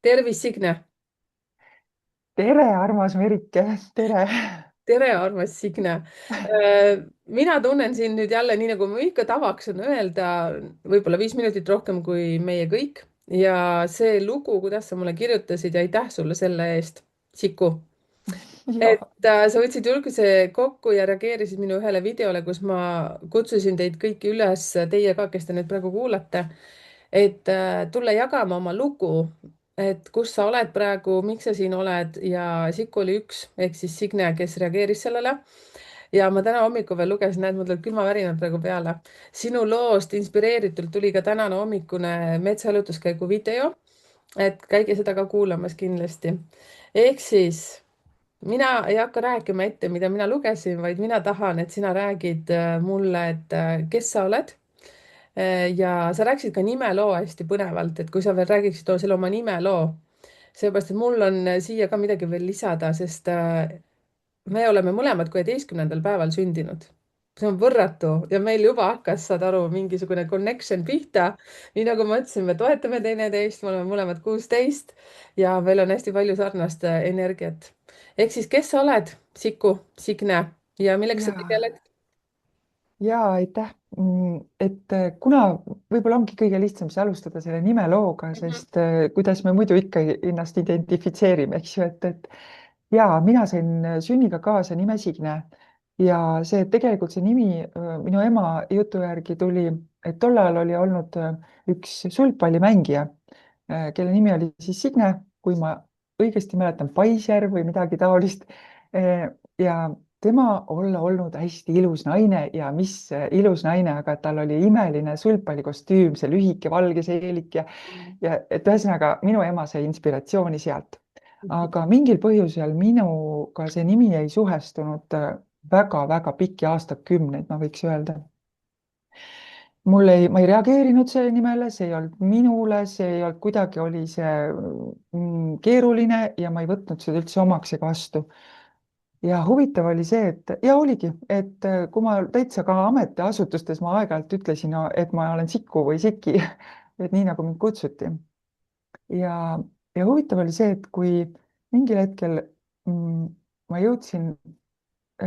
Tervis, Signe. tere, armas Merike, tere. Tere, armas Signe. Mina tunnen siin nüüd jälle, nii nagu mu ikka tavaks on öelda, võib-olla 5 minutit rohkem kui meie kõik. Ja see lugu, kuidas sa mulle kirjutasid ja aitäh sulle selle eest, Siku. Ja, Sa võtsid julguse kokku ja reageerisid minu ühele videole, kus ma kutsusin teid kõiki üles, teie ka, kes te nüüd praegu kuulate, et tulla jagama oma lugu, et kus sa oled praegu, miks sa siin oled ja Siku oli üks ehk siis Signe, kes reageeris sellele. Ja ma täna hommikul veel lugesin, näed, mul tuleb külmavärinad praegu peale. sinu loost inspireeritult tuli ka tänane hommikune metsaelutuskäigu video, et käige seda ka kuulamas kindlasti. ehk siis mina ei hakka rääkima ette, mida mina lugesin, vaid mina tahan, et sina räägid mulle, et kes sa oled. Ja sa rääkisid ka nimeloo hästi põnevalt, et kui sa veel räägiksid selle oma nimeloo, seepärast et mul on siia ka midagi veel lisada, sest me oleme mõlemad 16. päeval sündinud. see on võrratu ja meil juba hakkas, saad aru, mingisugune connection pihta. nii nagu ma ütlesin, me toetame teineteist, me oleme mõlemad 16 ja meil on hästi palju sarnast energiat. ehk siis, kes sa oled, Siku, Signe, ja millega sa ja, tegeled? aitäh. Et kuna võib-olla ongi kõige lihtsam see alustada selle nimelooga, Mhm. sest kuidas me muidu ikka ennast identifitseerime, eks ju, et ja mina sain sünniga kaasa nime Signe ja tegelikult see nimi minu ema jutu järgi tuli, et tol ajal oli olnud üks sulgpallimängija, kelle nimi oli siis Signe, kui ma õigesti mäletan, Paisjärv või midagi taolist. ja tema olla olnud hästi ilus naine ja mis ilus naine, aga tal oli imeline sulgpallikostüüm, see lühike valge seelik ja et ühesõnaga minu ema sai inspiratsiooni sealt. aga mingil põhjusel minuga see nimi ei suhestunud väga-väga pikki aastakümneid, ma võiks öelda. Ma ei reageerinud selle nimele, see ei olnud minule, see ei olnud kuidagi, oli see keeruline ja ma ei võtnud seda üldse omaks ega vastu. ja huvitav oli see, et ja oligi, et kui ma täitsa ka ametiasutustes ma aeg-ajalt ütlesin, no, et ma olen Siku või Siki, et nii nagu mind kutsuti. ja, ja huvitav oli see, et kui mingil hetkel mm, ma jõudsin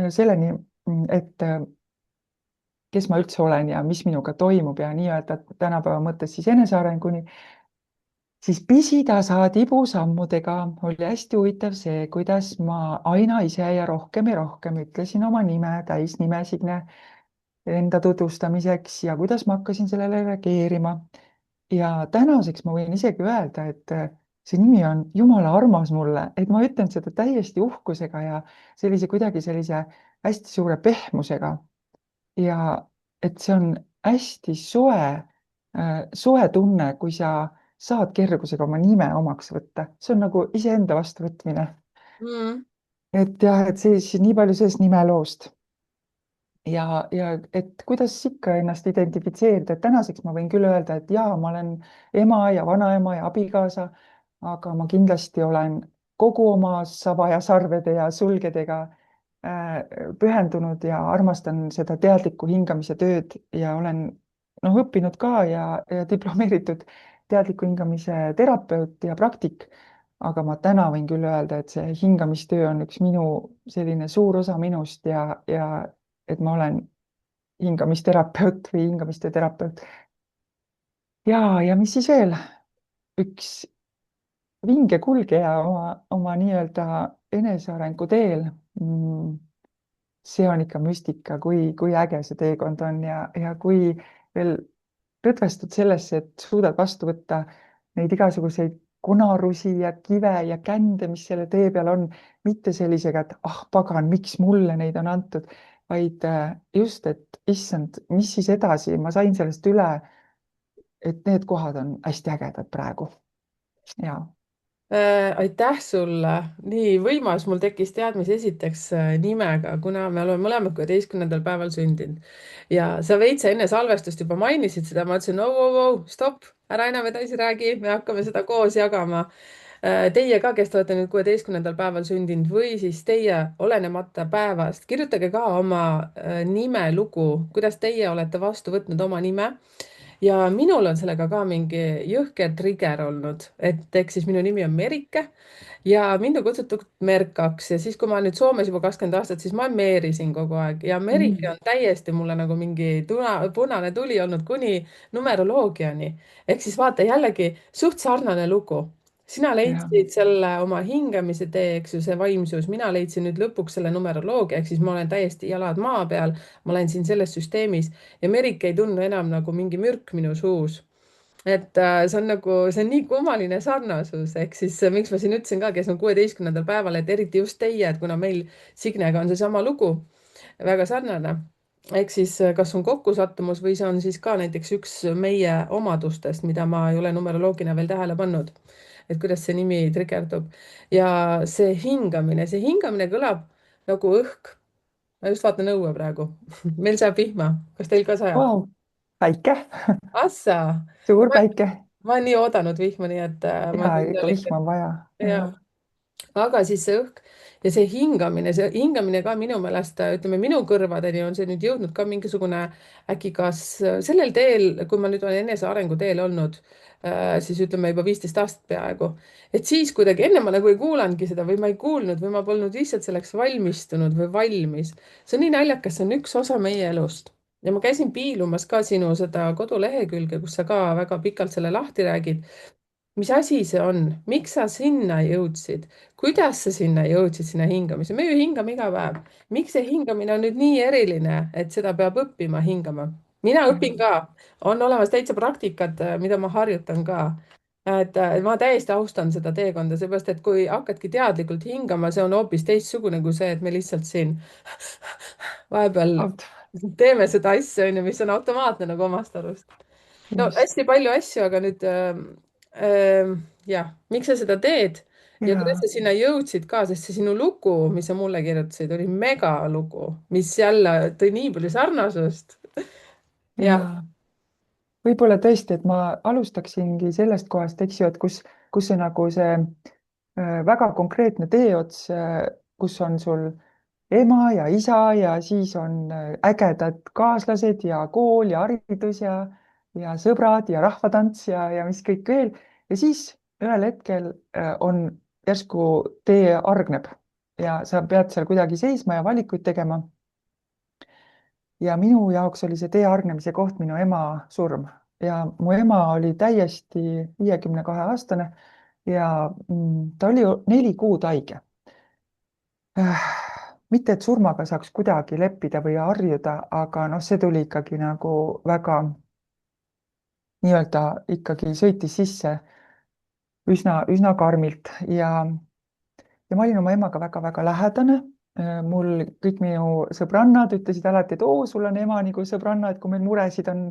selleni, et kes ma üldse olen ja mis minuga toimub ja nii-öelda tänapäeva mõttes siis enesearenguni, siis pisitasa tibusammudega oli hästi huvitav see, kuidas ma aina ise ja rohkem ütlesin oma nime, täisnime Signe enda tutvustamiseks ja kuidas ma hakkasin sellele reageerima. ja tänaseks ma võin isegi öelda, et see nimi on jumala armas mulle, et ma ütlen seda täiesti uhkusega ja kuidagi sellise hästi suure pehmusega ja et see on hästi soe tunne, kui sa saad kergusega oma nime omaks võtta, see on nagu iseenda vastuvõtmine. Mm. et jah, et siis nii palju sellest nimeloost ja et kuidas ikka ennast identifitseerida, et tänaseks ma võin küll öelda, et jaa, ma olen ema ja vanaema ja abikaasa, aga ma kindlasti olen kogu oma saba ja sarvede ja sulgedega pühendunud ja armastan seda teadliku hingamise tööd ja olen õppinud ka ja diplomeeritud teadliku hingamise terapeut ja praktik. aga ma täna võin küll öelda, et see hingamistöö on üks minu selline suur osa minust ja et ma olen hingamisterapeut või hingamistöö terapeut. ja mis siis veel? üks vinge kulgeja oma nii-öelda enesearengu teel. See on ikka müstika, kui äge see teekond on ja kui veel rõdvestud sellesse, et suudad vastu võtta neid igasuguseid konarusi ja kive ja kände, mis selle tee peal on, mitte sellisega, et ah pagan, miks mulle neid on antud, vaid just, et issand, mis siis edasi, ma sain sellest üle, et need kohad on hästi ägedad praegu ja Aitäh sulle, nii võimas, mul tekkis teadmine esiteks nimega, kuna me oleme mõlemad 16. päeval sündinud ja sa veits enne salvestust juba mainisid seda, ma ütlesin, oh, stopp, ära enam edasi räägi, me hakkame seda koos jagama. Teie ka, kes te olete nüüd 16. päeval sündinud või siis teie olenemata päevast, kirjutage ka oma nimelugu, kuidas teie olete vastu võtnud oma nime ja minul on sellega ka mingi jõhker trigger olnud, et ehk siis minu nimi on Merike ja mind on kutsutud Merkaks ja siis, kui ma olen nüüd Soomes juba 20 aastat, siis ma olen Meeri siin kogu aeg ja Merike Mm. on täiesti mulle nagu mingi punane tuli olnud kuni numeroloogiani. ehk siis vaata jällegi suht sarnane lugu. Sina Ja, leidsid selle oma hingamise tee, eks ju, see vaimsus, mina leidsin nüüd lõpuks selle numeroloogia, ehk siis ma olen täiesti jalad maa peal, ma olen siin selles süsteemis ja Merike ei tunnu enam nagu mingi mürk minu suus. Et see on nagu, see on nii kummaline sarnasus, ehk siis miks ma siin ütlesin ka, kes on 16. päeval, et eriti just teie, et kuna meil Signega on seesama lugu väga sarnane. ehk siis kas on kokkusattumus või see on siis ka näiteks üks meie omadustest, mida ma ei ole numeroloogina veel tähele pannud, et kuidas see nimi trigerdub. ja see hingamine kõlab nagu õhk. ma just vaatan õue praegu meil sajab vihma, kas teil ka sajab? vau, päike, Assa, suur ma, päike ma olen nii oodanud vihma, nii et ma ja olen ikka õnnelik. vihma on vaja. Ja, aga siis see õhk ja see hingamine ka minu meelest, ütleme minu kõrvadeni on see nüüd jõudnud ka mingisugune äkki kas sellel teel, kui ma nüüd olen enesearengu teel olnud, siis ütleme juba 15 aastat peaaegu, et siis kuidagi enne ma nagu ei kuulanudki seda või ma ei kuulnud või ma polnud lihtsalt selleks valmistunud või valmis. see on nii naljakas, see on üks osa meie elust. ja ma käisin piilumas ka sinu seda kodulehekülge, kus sa ka väga pikalt selle lahti räägid. Mis asi see on, miks sa sinna jõudsid, kuidas sa sinna jõudsid, sinna hingamisse, me ju hingame iga päev. miks see hingamine on nüüd nii eriline, et seda peab õppima hingama? mina õpin ka, on olemas täitsa praktikad, mida ma harjutan ka. et ma täiesti austan seda teekonda, seepärast et kui hakkadki teadlikult hingama, see on hoopis teistsugune kui see, et me lihtsalt siin vahepeal Vot, teeme seda asja, onju, mis on automaatne nagu omast arust. No just hästi palju asju, aga nüüd jah, miks sa seda teed ja kuidas ja, sa sinna jõudsid ka, sest see sinu lugu, mis sa mulle kirjutasid, oli megalugu, mis jälle tõi nii palju sarnasust. jah. ja võib-olla tõesti, et ma alustaksingi sellest kohast, eks ju, et kus see nagu see väga konkreetne teeots, kus on sul ema ja isa ja siis on ägedad kaaslased ja kool ja haridus ja sõbrad ja rahvatants ja mis kõik veel. ja siis ühel hetkel on järsku tee hargneb ja sa pead seal kuidagi seisma ja valikuid tegema. ja minu jaoks oli see tee hargnemise koht minu ema surm ja mu ema oli täiesti 52-aastane ja ta oli ju 4 kuud haige. mitte, et surmaga saaks kuidagi leppida või harjuda, aga noh, see tuli ikkagi nagu väga nii-öelda ikkagi sõitis sisse üsna karmilt ja ma olin oma emaga väga-väga lähedane. mul kõik minu sõbrannad ütlesid alati, et oo, sul on ema nagu sõbranna, et kui meil muresid on,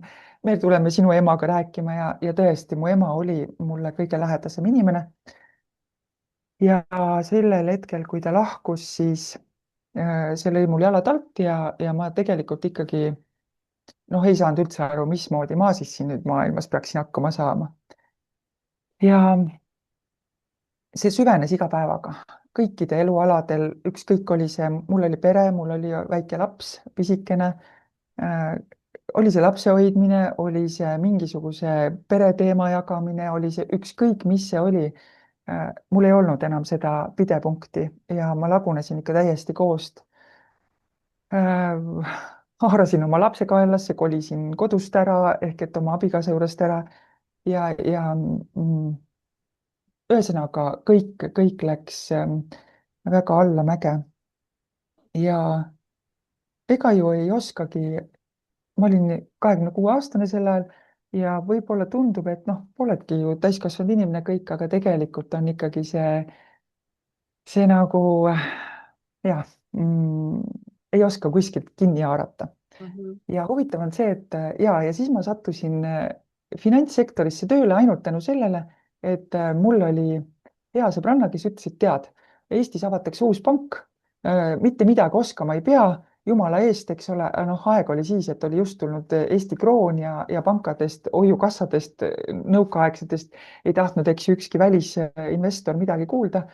me tuleme sinu emaga rääkima ja tõesti, mu ema oli mulle kõige lähedasem inimene. ja sellel hetkel, kui ta lahkus, siis see lõi mul jalad alt ja ma tegelikult ikkagi noh, ei saanud üldse aru, mismoodi ma siis siin nüüd maailmas peaksin hakkama saama. ja see süvenes iga päevaga, kõikide elualadel, ükskõik oli see, mul oli pere, mul oli väike laps, pisikene, äh, oli see lapse hoidmine, oli see mingisuguse pereteema jagamine, oli see ükskõik, mis see oli. mul ei olnud enam seda pidepunkti ja ma lagunesin ikka täiesti koost. haarasin oma lapse kaenlasse, kolisin kodust ära ehk et oma abikaasa juurest ära ja ühesõnaga kõik läks väga allamäge ja ega ju ei oskagi, ma olin 26-aastane sel ajal ja võib-olla tundub, et noh, poledki ju täiskasvanud inimene kõik, aga tegelikult on ikkagi see nagu jah ei oska kuskilt kinni haarata. Mhm. ja huvitav on see, et ja siis ma sattusin finantssektorisse tööle ainult tänu sellele, et mul oli hea sõbranna, kes ütles, et tead, Eestis avatakse uus pank, mitte midagi oskama ei pea, jumala eest, eks ole, noh, aeg oli siis, et oli just tulnud Eesti kroon ja pankadest, hoiukassadest, nõukaaegsetest ei tahtnud, eks ju, ükski välisinvestor midagi kuulda.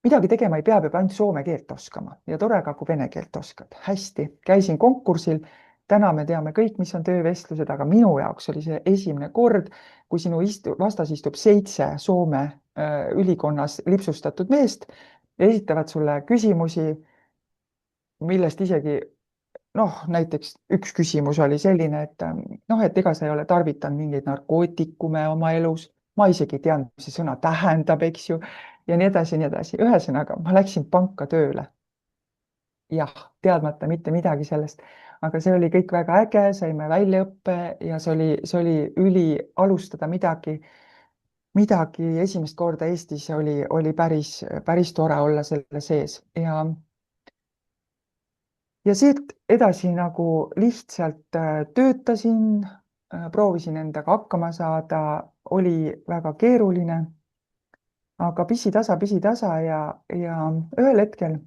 midagi tegema ei pea ainult soome keelt oskama ja tore ka, kui vene keelt oskad. hästi, käisin konkursil, täna me teame kõik, mis on töövestlused, aga minu jaoks oli see esimene kord, kui vastas istub 7 Soome ülikonnas lipsustatud meest ja esitavad sulle küsimusi, millest isegi noh, näiteks üks küsimus oli selline, et noh, et ega sa ei ole tarvitanud mingeid narkootikume oma elus, ma isegi ei teadnud, mis see sõna tähendab, eks ju, ja nii edasi ja nii edasi. ühesõnaga, ma läksin panka tööle. jah, teadmata mitte midagi sellest, aga see oli kõik väga äge, saime väljaõppe ja see oli alustada midagi esimest korda Eestis oli päris tore olla selle sees ja siit edasi nagu lihtsalt töötasin, proovisin endaga hakkama saada, oli väga keeruline, aga pisitasa ja ühel hetkel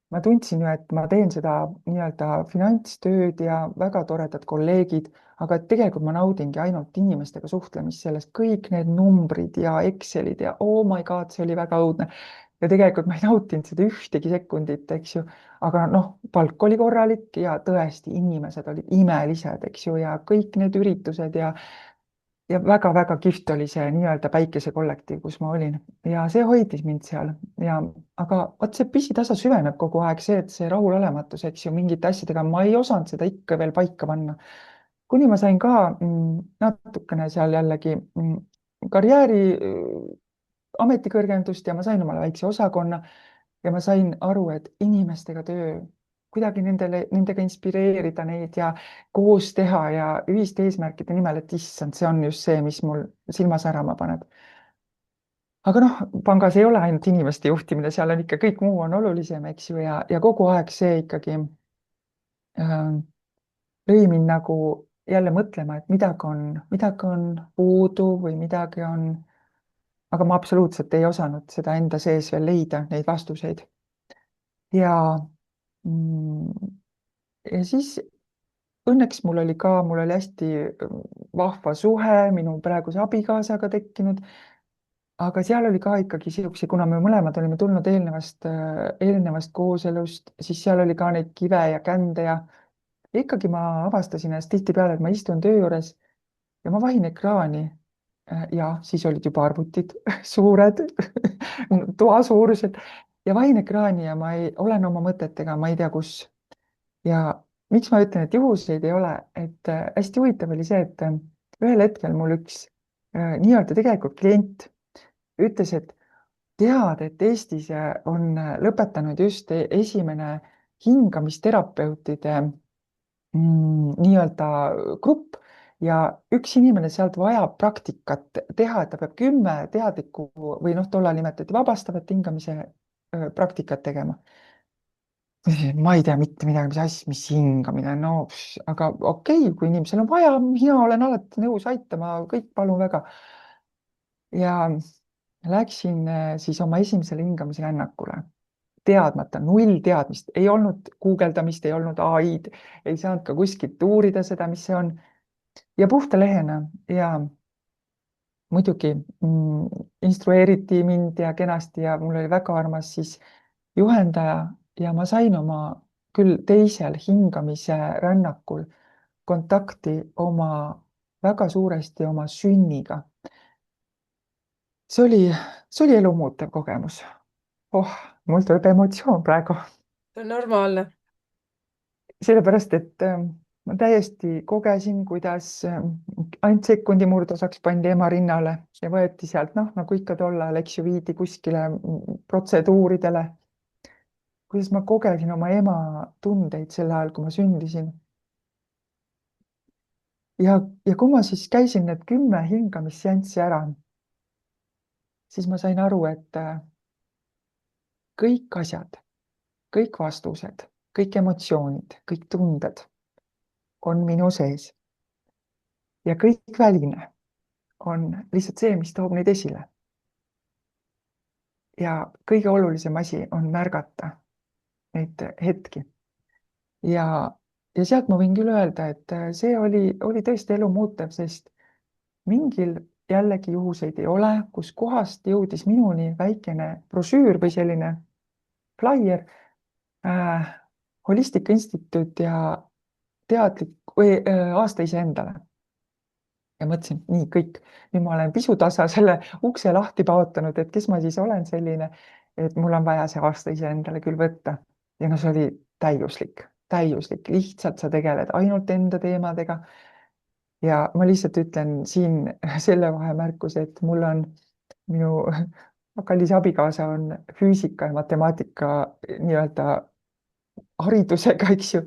ma tundsin ju, et ma teen seda nii-öelda finantstööd ja väga toredad kolleegid, aga et tegelikult ma naudingi ainult inimestega suhtlemist, sellest kõik need numbrid ja Excelid ja oh my god, see oli väga õudne. Ja tegelikult ma ei nautinud seda ühtegi sekundit, eks ju, aga noh, palk oli korralik ja tõesti, inimesed olid imelised, eks ju, ja kõik need üritused ja väga-väga kihvt oli see nii-öelda päikesekollektiiv, kus ma olin ja see hoidis mind seal ja, aga vot see pisitasa süveneb kogu aeg, see rahulolematus, eks ju, mingite asjadega, ma ei osanud seda ikka veel paika panna. kuni ma sain ka natukene seal jällegi karjääri ametikõrgendust ja ma sain omale väikse osakonna ja ma sain aru, et inimestega töö, kuidagi nendega inspireerida neid ja koos teha ja ühiste eesmärkide nimel, et issand, see on just see, mis mul silma särama paneb. aga noh, pangas ei ole ainult inimeste juhtimine, seal on ikka kõik muu on olulisem, eks ju, ja kogu aeg see ikkagi äh, lõi mind nagu jälle mõtlema, et midagi on puudu või midagi on, aga ma absoluutselt ei osanud seda enda sees veel leida, neid vastuseid. ja mm, ja siis õnneks mul oli hästi vahva suhe minu praeguse abikaasaga tekkinud, aga seal oli ka ikkagi siukse, kuna me mõlemad olime tulnud eelnevast kooselust, siis seal oli ka neid kive ja kände ja ikkagi ma avastasin ennast tihtipeale, et ma istun töö juures ja ma vahin ekraani. ja siis olid juba arvutid suured toasuurused ja vahin ekraani ja ma ei, olen oma mõtetega, ma ei tea, kus ja miks ma ütlen, et juhuseid ei ole, et hästi huvitav oli see, et ühel hetkel mul üks nii-öelda tegelikult klient ütles, et tead, et Eestis on lõpetanud just esimene hingamisterapeutide nii-öelda grupp ja üks inimene sealt vajab praktikat teha, et ta peab 10 teadlikku või noh, tollal nimetati vabastavat hingamise praktikat tegema. ma ei tea mitte midagi, mis asja, mis hingamine, no aga okei, kui inimesel on vaja, mina olen alati nõus aitama, kõik palun väga. ja läksin siis oma esimesele hingamisrännakule, teadmata, null teadmist, ei olnud guugeldamist, ei olnud ai-d, ei saanud ka kuskilt uurida seda, mis see on. ja puhta lehena ja muidugi instrueeriti mind ja kenasti ja mul oli väga armas siis juhendaja ja ma sain oma küll teisel hingamise rännakul kontakti väga suuresti oma sünniga. see oli, see oli elumuutev kogemus. oh, mul tuleb emotsioon praegu, see on normaalne. sellepärast et ma täiesti kogesin, kuidas ainult sekundi murdosaks pandi ema rinnale ja võeti sealt, noh, nagu ikka tollal, eks ju, viidi kuskile protseduuridele. kuidas ma kogesin oma ema tundeid sel ajal, kui ma sündisin. ja kui ma siis käisin need 10 hingamisseanssi ära, siis ma sain aru, et kõik asjad, kõik vastused, kõik emotsioonid, kõik tunded on minu sees. ja kõik väline on lihtsalt see, mis toob neid esile. ja kõige olulisem asi on märgata neid hetki. ja, ja sealt ma võin küll öelda, et see oli tõesti elu muutev, sest mingil jällegi juhuseid ei ole, kus kohast jõudis minuni väikene brošüür või selline flaier Holistika Instituut ja teadlik või aasta iseendale. Ja mõtlesin, nii kõik, nüüd ma olen pisutasa selle ukse lahti paotanud, et kes ma siis olen selline, et mul on vaja see aasta iseendale küll võtta. Ja no see oli täiuslik, täiuslik, lihtsalt sa tegeled ainult enda teemadega. Ja ma lihtsalt ütlen siin selle vahemärkuse, et mul on minu kallis abikaasa on füüsika ja matemaatika nii-öelda haridusega, eks ju.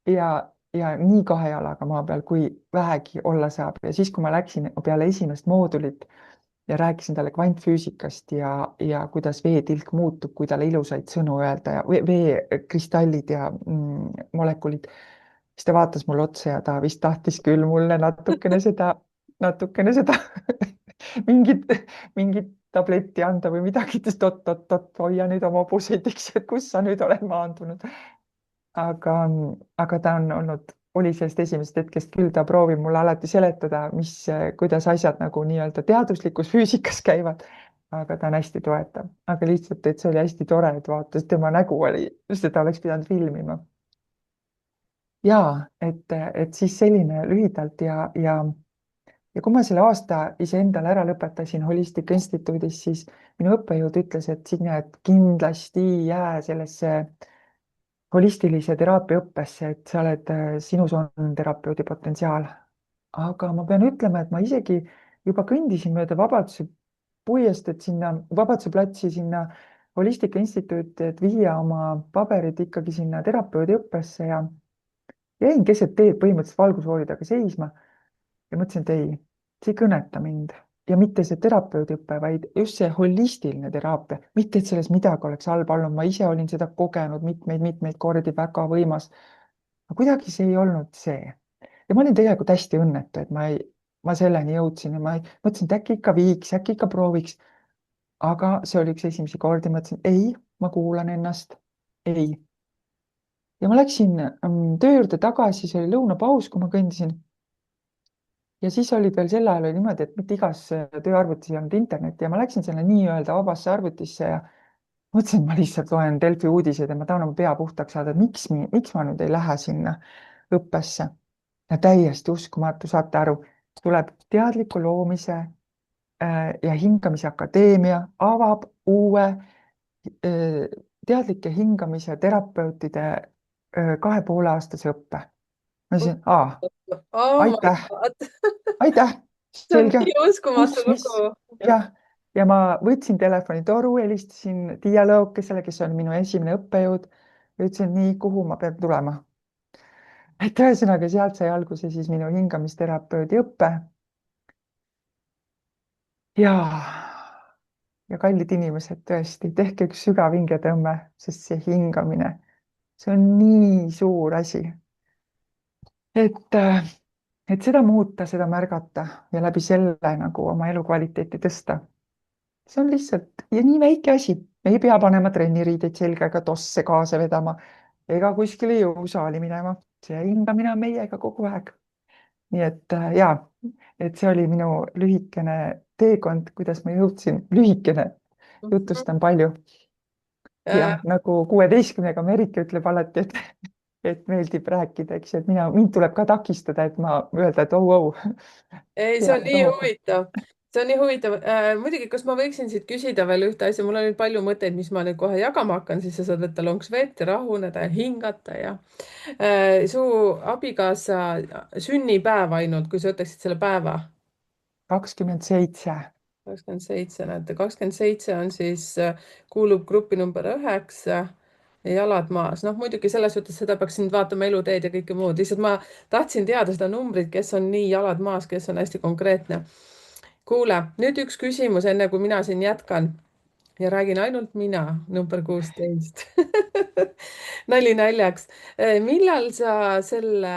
ja nii kahe jalaga maa peal, kui vähegi olla saab. Ja siis, kui ma läksin peale esimest moodulit ja rääkisin talle kvantfüüsikast ja kuidas veetilk muutub, kui talle ilusaid sõnu öelda ja veekristallid ja molekulid, siis ta vaatas mulle otsa ja ta vist tahtis küll mulle natukene seda mingit, mingit tabletti anda või midagi, ütles, et oot-oot-oot, hoia nüüd oma hobuseid, eks ju, et kus sa nüüd oled maandunud. aga, aga ta on olnud, oli sellest esimesest hetkest küll, ta proovib mulle alati seletada, kuidas asjad nagu nii-öelda teaduslikus füüsikas käivad. aga ta on hästi toetav, aga lihtsalt, et see oli hästi tore, et vaatas, tema nägu oli, seda oleks pidanud filmima. ja et siis selline lühidalt ja kui ma selle aasta iseendale ära lõpetasin Holistika Instituudis, siis minu õppejõud ütles, et Signe, et kindlasti jää sellesse holistilise teraapia õppesse, et sa oled, sinus on terapeudi potentsiaal. aga ma pean ütlema, et ma isegi juba kõndisin mööda Vabaduse puiesteed sinna, Vabaduse platsi sinna Holistika Instituuti, et viia oma paberid ikkagi sinna terapeudi õppesse ja jäin keset teed põhimõtteliselt valgusfoori taga seisma ja mõtlesin, et ei, see ei kõneta mind ja mitte see terapeudiõpe, vaid just see holistiline teraapia, mitte et selles midagi oleks halba olnud, ma ise olin seda kogenud mitmeid-mitmeid kordi, väga võimas. aga kuidagi see ei olnud see. ja ma olin tegelikult hästi õnnetu, et ma selleni jõudsin ja ma mõtlesin, et äkki ikka viiks, äkki ikka prooviks. aga see oli üks esimesi kordi, mõtlesin, ei, ma kuulan ennast, ei. ja ma läksin töö juurde tagasi, see oli lõunapaus, kui ma kõndisin ja siis olid veel sel ajal oli niimoodi, et mitte igas tööarvutis ei olnud internetti ja ma läksin sinna nii-öelda vabasse arvutisse ja mõtlesin, et ma lihtsalt loen Delfi uudiseid ja ma tahan oma pea puhtaks saada, et miks ma nüüd ei lähe sinna õppesse. ja täiesti uskumatu, saate aru, tuleb teadliku loomise ja hingamise akadeemia, avab uue teadlike hingamise terapeutide 2,5-aastase õppe. ma ütlesin, Oh my aitäh, God. aitäh, See on selge, nii uskumatu kus, mis, lugu. jah. ja ma võtsin telefonitoru, helistasin Tiia Lõokesele, kes oli minu esimene õppejõud ja ütlesin nii, kuhu ma pean tulema. et ühesõnaga sealt sai alguse siis minu hingamisterapeudi õpe. ja kallid inimesed, tõesti, tehke üks sügav hingetõmme, sest see hingamine, see on nii suur asi, et seda muuta, seda märgata ja läbi selle nagu oma elukvaliteeti tõsta. see on lihtsalt ja nii väike asi, me ei pea panema trenniriideid selga ega tosse kaasa vedama ega kuskile jõusaali minema, see hingamine on meiega kogu aeg. nii et ja, et see oli minu lühikene teekond, kuidas ma jõudsin, lühikene, jutustan palju ja nagu 16-ga Merike ütleb alati, et meeldib rääkida, eks ju, et mind tuleb ka takistada, et ma öelda, et oh, ei, see on peale nii tohoku. huvitav. See on nii huvitav. Muidugi, kas ma võiksin siit küsida veel ühte asja, mul on nüüd palju mõtteid, mis ma nüüd kohe jagama hakkan, siis sa saad võtta lonks vett ja rahuneda ja hingata ja su abikaasa sünnipäev ainult, kui sa ütleksid selle päeva. 27. 27, näete, 27 on siis, kuulub gruppi number 9, jalad maas. noh, muidugi selles suhtes seda peaks nüüd vaatama eluteed ja kõike muud, lihtsalt ma tahtsin teada seda numbrit, kes on nii jalad maas, kes on hästi konkreetne. kuule, nüüd üks küsimus, enne kui mina siin jätkan ja räägin ainult mina, number 16. nali naljaks. millal sa selle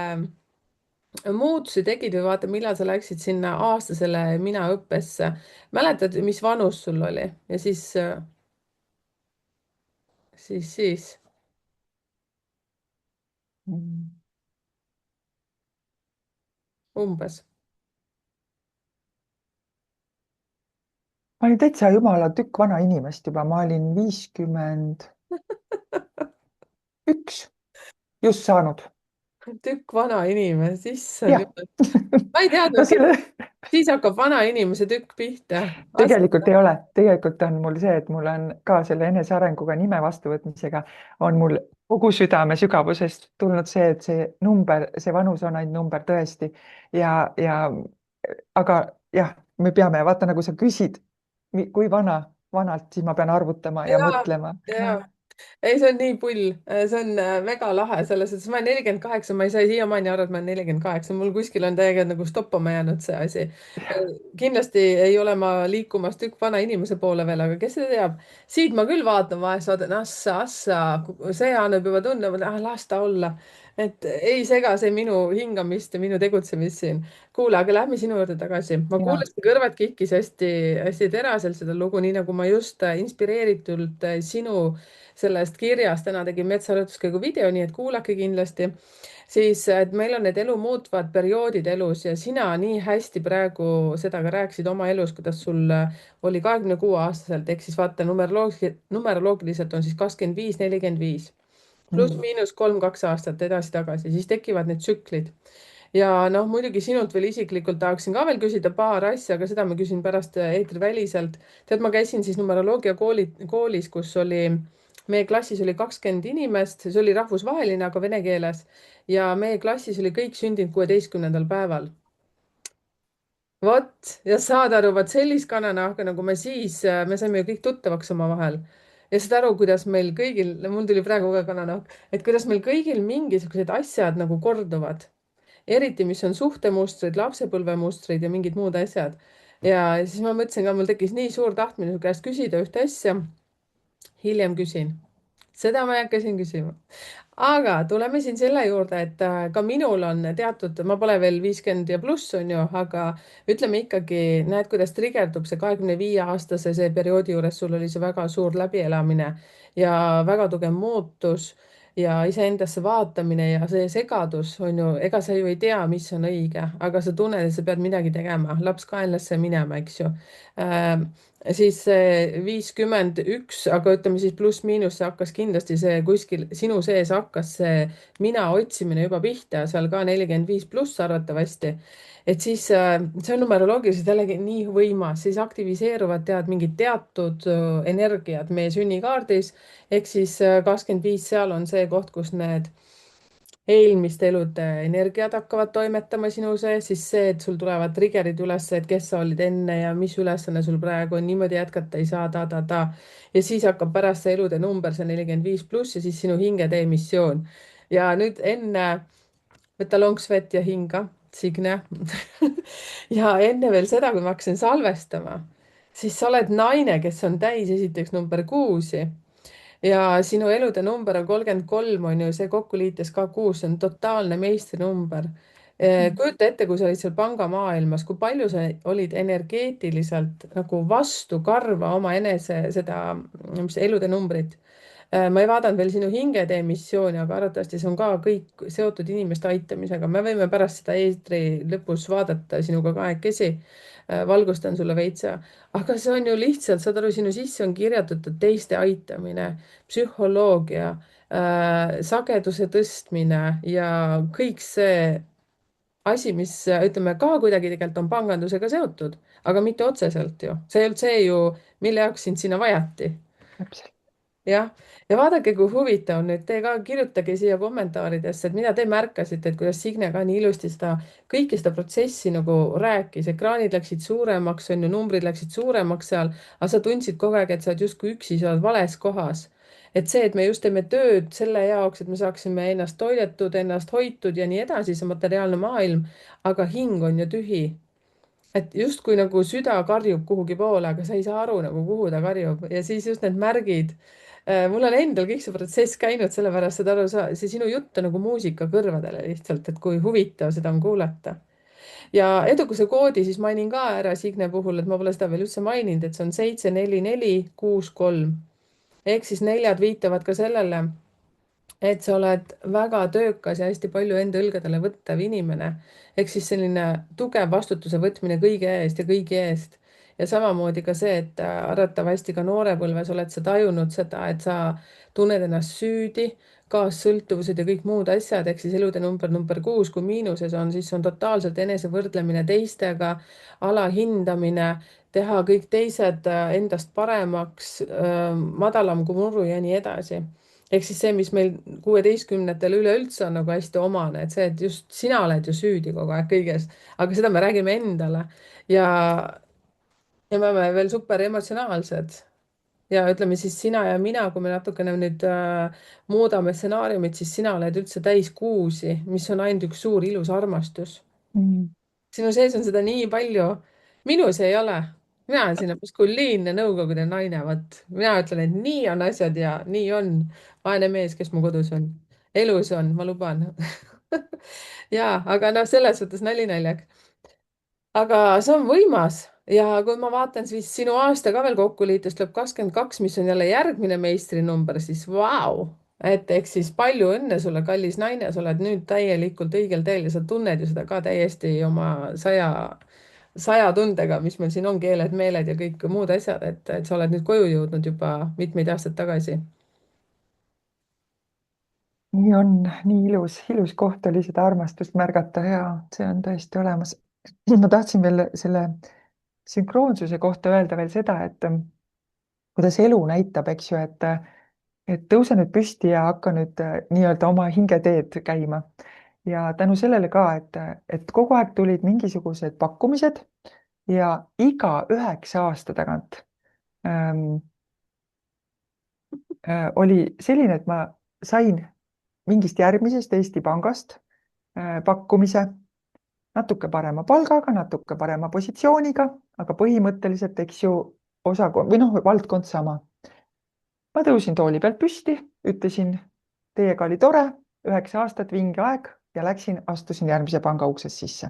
muutusi tegid või vaata, millal sa läksid sinna aastasele mina õppesse? mäletad, mis vanus sul oli ja siis Mm. umbes? ma olin täitsa jumala tükk vana inimest juba, ma olin 51. just saanud. tükk vana inimest, issand jah. jumal. ma ei no teadnudki, selle siis hakkab vana inimese tükk pihta. tegelikult ei ole, tegelikult on mul see, et mul on ka selle enesearenguga, nime vastuvõtmisega on mul kogu südame sügavusest tulnud see, et see number, see vanus on ainult number tõesti. ja aga jah, me peame, vaata, nagu sa küsid, kui vanalt, siis ma pean arvutama ja ja, mõtlema. ja ei, see on nii pull, see on väga lahe selles suhtes, ma olen 48, ma ei saa siiamaani aru, et ma olen 48, mul kuskil on täiega nagu stoppama jäänud see asi. kindlasti ei ole ma liikumas tükk vana inimese poole veel, aga kes seda teab. siit ma küll vaatan vahest, vaatan assa, see annab juba tunne, ah las ta olla. et ei sega see minu hingamist ja minu tegutsemist siin. kuule, aga lähme sinu juurde tagasi. ma ja, kuulasin, kõrvad kikkis hästi-hästi teraselt seda lugu, nii nagu ma just inspireeritult sinu sellest kirjast täna tegin metsaharjutuskäigu video, nii et kuulake kindlasti. siis, et meil on need elu muutvad perioodid elus ja sina nii hästi praegu seda ka rääkisid oma elus, kuidas sul oli 26-aastaselt, ehk siis vaata numeroloogiliselt on siis 25, 45 mm, pluss-miinus 3-2 aastat edasi-tagasi, siis tekivad need tsüklid. ja noh, muidugi sinult veel isiklikult tahaksin ka veel küsida paar asja, aga seda ma küsin pärast eetriväliselt. tead, ma käisin siis numeroloogia koolis, kus oli, meie klassis oli 20 inimest, see oli rahvusvaheline, aga vene keeles. ja meie klassis oli kõik sündinud 16. päeval. vot, ja saad aru, vot sellist kananahka nagu me siis, me saime ju kõik tuttavaks omavahel. ja saad aru, kuidas meil kõigil, mul tuli praegu ka kananahk, et kuidas meil kõigil mingisugused asjad nagu korduvad, eriti mis on suhtemustrid, lapsepõlvemustrid ja mingid muud asjad. ja siis ma mõtlesin ka, mul tekkis nii suur tahtmine su käest küsida ühte asja. hiljem küsin, seda ma ei hakka siin küsima. aga tuleme siin selle juurde, et ka minul on teatud, ma pole veel 50 ja pluss, on ju, aga ütleme ikkagi, näed, kuidas trigerdub see 25-aastase see perioodi juures, sul oli see väga suur läbielamine ja väga tugev muutus ja iseendasse vaatamine ja see segadus on ju, ega sa ju ei tea, mis on õige, aga sa tunned, et sa pead midagi tegema, laps kaenlasse minema, eks ju siis 51, aga ütleme siis pluss-miinus, see hakkas kindlasti see kuskil sinu sees hakkas see mina otsimine juba pihta, seal ka 45 pluss arvatavasti. et siis see on numeroloogiliselt jällegi nii võimas, siis aktiviseeruvad tead mingid teatud energiad meie sünnikaardis ehk siis 25, seal on see koht, kus need eelmiste elude energiad hakkavad toimetama sinu sees, siis see, et sul tulevad trigger'id üles, et kes sa olid enne ja mis ülesanne sul praegu on, niimoodi jätkata ei saa, ta. ja siis hakkab pärast see elude number, see 45 pluss ja siis sinu hingetee missioon. ja nüüd enne, võta lonks vett ja hinga, Signe ja enne veel seda, kui ma hakkasin salvestama, siis sa oled naine, kes on täis esiteks number 6 ja sinu elude number on 33, on ju, see kokku liites ka 6, see on totaalne meistrinumber. kujuta ette, kui sa olid seal pangamaailmas, kui palju sa olid energeetiliselt nagu vastu karva oma enese seda, mis elude numbrit. ma ei vaadanud veel sinu hingetee missiooni, aga arvatavasti see on ka kõik seotud inimeste aitamisega. me võime pärast seda eetri lõpus vaadata sinuga kahekesi. valgustan sulle veitsa, aga see on ju lihtsalt, saad aru, sinu sisse on kirjutatud teiste aitamine, psühholoogia, sageduse tõstmine ja kõik see asi, mis ütleme ka kuidagi tegelikult on pangandusega seotud, aga mitte otseselt ju. See ei olnud see ju, mille jaoks sind sinna vajati. täpselt. jah, ja vaadake, kui huvitav nüüd, te ka kirjutage siia kommentaaridesse, et mida te märkasite, et kuidas Signe ka nii ilusti seda kõike seda protsessi nagu rääkis, ekraanid läksid suuremaks, on ju, numbrid läksid suuremaks seal, aga sa tundsid kogu aeg, et sa oled justkui üksi, sa oled vales kohas. et see, et me just teeme tööd selle jaoks, et me saaksime ennast toidetud, ennast hoitud ja nii edasi, see materiaalne maailm, aga hing on ju tühi, et justkui nagu süda karjub kuhugi poole, aga sa ei saa aru nagu, kuhu ta karjub ja siis just need märgid. mul on endal kõik see protsess käinud, sellepärast saad aru, see sinu jutt on nagu muusika kõrvadele lihtsalt, et kui huvitav seda on kuulata. ja edukuse koodi siis mainin ka ära Signe puhul, et ma pole seda veel üldse maininud, et see on 74463 ehk siis neljad viitavad ka sellele, et sa oled väga töökas ja hästi palju enda õlgadele võttev inimene. ehk siis selline tugev vastutuse võtmine kõige eest ja kõigi eest. ja samamoodi ka see, et arvatavasti ka noorepõlves oled sa tajunud seda, et sa tunned ennast süüdi, kaassõltuvused ja kõik muud asjad, ehk siis elude number 6, kui miinuses on, siis on totaalselt enesevõrdlemine teistega, alahindamine, teha kõik teised endast paremaks, madalam kui muru ja nii edasi. Ehk siis see, mis meil 16-ndatel üleüldse on nagu hästi omane, et see, et just sina oled ju süüdi kogu aeg kõiges, aga seda me räägime endale ja, ja me oleme veel super emotsionaalsed ja ütleme siis sina ja mina, kui me natukene nüüd muudame stsenaariumit, siis sina oled üldse täis kuusi, mis on ainult üks suur ilus armastus. mm. Sinu sees on seda nii palju. minus ei ole. mina olen selline maskuliinne Nõukogude naine, vot mina ütlen, et nii on asjad ja nii on. vaene mees, kes mu kodus on. elus on, ma luban ja, aga noh, selles suhtes nali naljaks, aga see on võimas ja kui ma vaatan siis sinu aasta ka veel kokku liites tuleb 22, mis on jälle järgmine meistrinumber, siis vau, et eks siis palju õnne sulle, kallis naine, sa oled nüüd täielikult õigel teel ja sa tunned ju seda ka täiesti oma saja tundega, mis meil siin on, keeled, meeled ja kõik muud asjad, et sa oled nüüd koju jõudnud juba mitmeid aastaid tagasi. nii on, nii ilus, ilus koht oli seda armastust märgata ja see on tõesti olemas. ma tahtsin veel selle sünkroonsuse kohta öelda veel seda, et kuidas elu näitab, eks ju, et tõuse nüüd püsti ja hakka nüüd nii-öelda oma hingeteed käima. ja tänu sellele ka, et kogu aeg tulid mingisugused pakkumised ja iga 9 aasta tagant ähm, oli selline, et ma sain mingist järgmisest Eesti Pangast pakkumise natuke parema palgaga, natuke parema positsiooniga, aga põhimõtteliselt, eks ju, osakond või noh, valdkond sama. ma tõusin tooli pealt püsti, ütlesin, teiega oli tore, 9 aastat, vinge aeg ja läksin, astusin järgmise panga uksest sisse.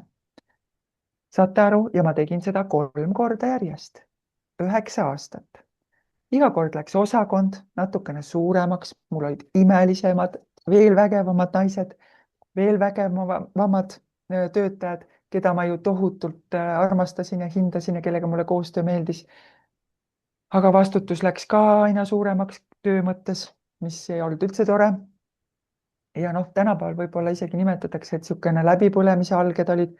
saate aru, ja ma tegin seda 3 korda järjest, 9 aastat. iga kord läks osakond natukene suuremaks, mul olid imelisemad, veel vägevamad naised, veel vägevamad töötajad, keda ma ju tohutult armastasin ja hindasin ja kellega mulle koostöö meeldis. aga vastutus läks ka aina suuremaks töö mõttes, mis ei olnud üldse tore. ja noh, tänapäeval võib-olla isegi nimetatakse, et niisugune läbipõlemise alged olid,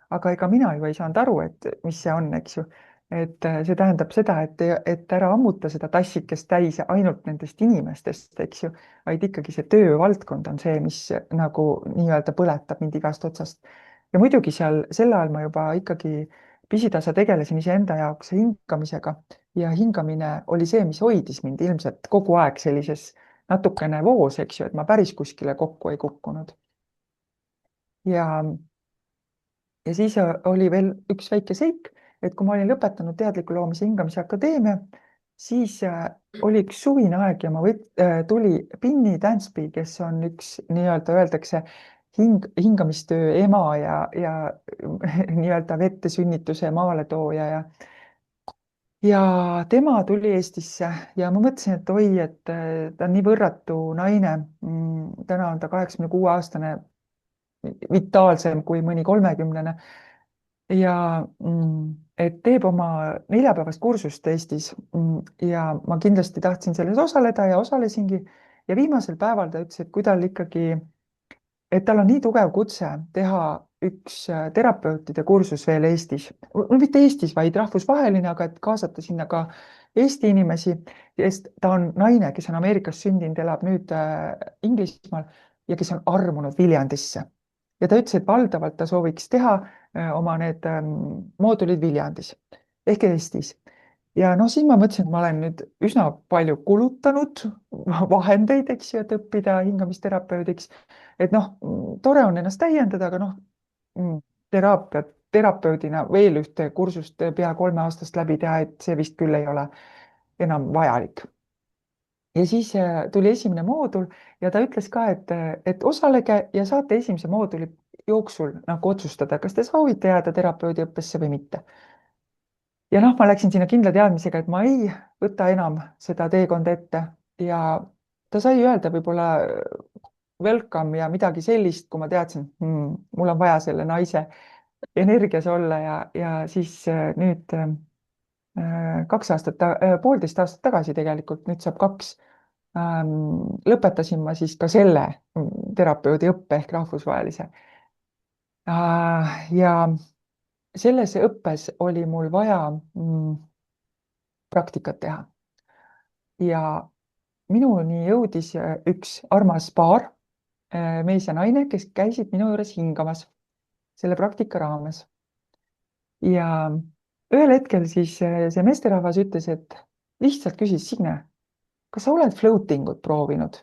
aga ega mina ju ei saanud aru, et mis see on, eks ju. et see tähendab seda, et ära ammuta seda tassikest täis ainult nendest inimestest, eks ju, vaid ikkagi see töövaldkond on see, mis nagu nii-öelda põletab mind igast otsast. ja muidugi seal sel ajal ma juba ikkagi pisitasa tegelesin iseenda jaoks hingamisega ja hingamine oli see, mis hoidis mind ilmselt kogu aeg sellises natukene voos, eks ju, et ma päris kuskile kokku ei kukkunud. ja, ja siis oli veel üks väike seik, et kui ma olin lõpetanud teadliku loomise hingamise akadeemia, siis oli üks suvine aeg ja tuli Pinni Tänspi, kes on üks nii-öelda öeldakse hingamistöö ema ja nii-öelda vette sünnituse maaletooja ja tema tuli Eestisse ja ma mõtlesin, et oi, et ta on nii võrratu naine. täna on ta 86-aastane, vitaalsem kui mõni 30-ne ja et teeb oma 4-päevast kursust Eestis. ja ma kindlasti tahtsin selles osaleda ja osalesingi. ja viimasel päeval ta ütles, et kui tal ikkagi, et tal on nii tugev kutse teha üks terapeutide kursus veel Eestis, no mitte Eestis, vaid rahvusvaheline, aga et kaasata sinna ka Eesti inimesi, sest ta on naine, kes on Ameerikas sündinud, elab nüüd Inglismaal ja kes on armunud Viljandisse. ja ta ütles, et valdavalt ta sooviks teha oma need moodulid Viljandis ehk Eestis. ja noh, siin ma mõtlesin, et ma olen nüüd üsna palju kulutanud vahendeid, eks ju, et õppida hingamisterapeudiks. et noh, tore on ennast täiendada, aga noh, terapeudina veel ühte kursust pea 3 aastast läbi teha, et see vist küll ei ole enam vajalik. ja siis tuli esimene moodul ja ta ütles ka, et osalege ja saate esimese mooduli jooksul nagu otsustada, kas te soovite jääda terapeudiõppesse või mitte. ja noh, ma läksin sinna kindla teadmisega, et ma ei võta enam seda teekonda ette ja ta sai öelda võib-olla welcome ja midagi sellist, kui ma teadsin, mul on vaja selle naise energias olla ja siis nüüd 2 aastat, 1,5 aastat tagasi tegelikult, nüüd saab 2, lõpetasin ma siis ka selle terapeudi õppe ehk rahvusvahelise. Ja selles õppes oli mul vaja praktikat teha ja minuni jõudis üks armas paar, mees ja naine, kes käisid minu juures hingamas selle praktika raames. ja ühel hetkel siis see meesterahvas ütles, et lihtsalt küsis: Signe, kas sa oled floating ut proovinud?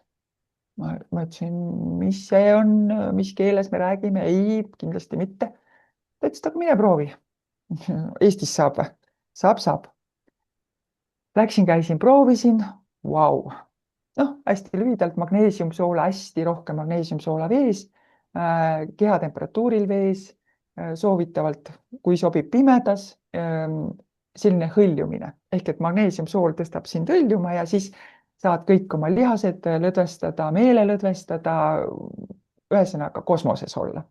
Ma ütlesin, mis see on, mis keeles me räägime? ei, kindlasti mitte. ta ütles, et aga mine proovi. Eestis saab või? saab, saab. Läksin, käisin, proovisin. Vau. noh, hästi lühidalt magneesiumsoola, hästi rohkem magneesiumsoola vees, kehatemperatuuril vees, soovitavalt, kui sobib, pimedas, selline hõljumine ehk et magneesiumsool tõstab sind hõljuma ja siis saad kõik oma lihased lõdvestada, meele lõdvestada, ühesõnaga kosmoses olla.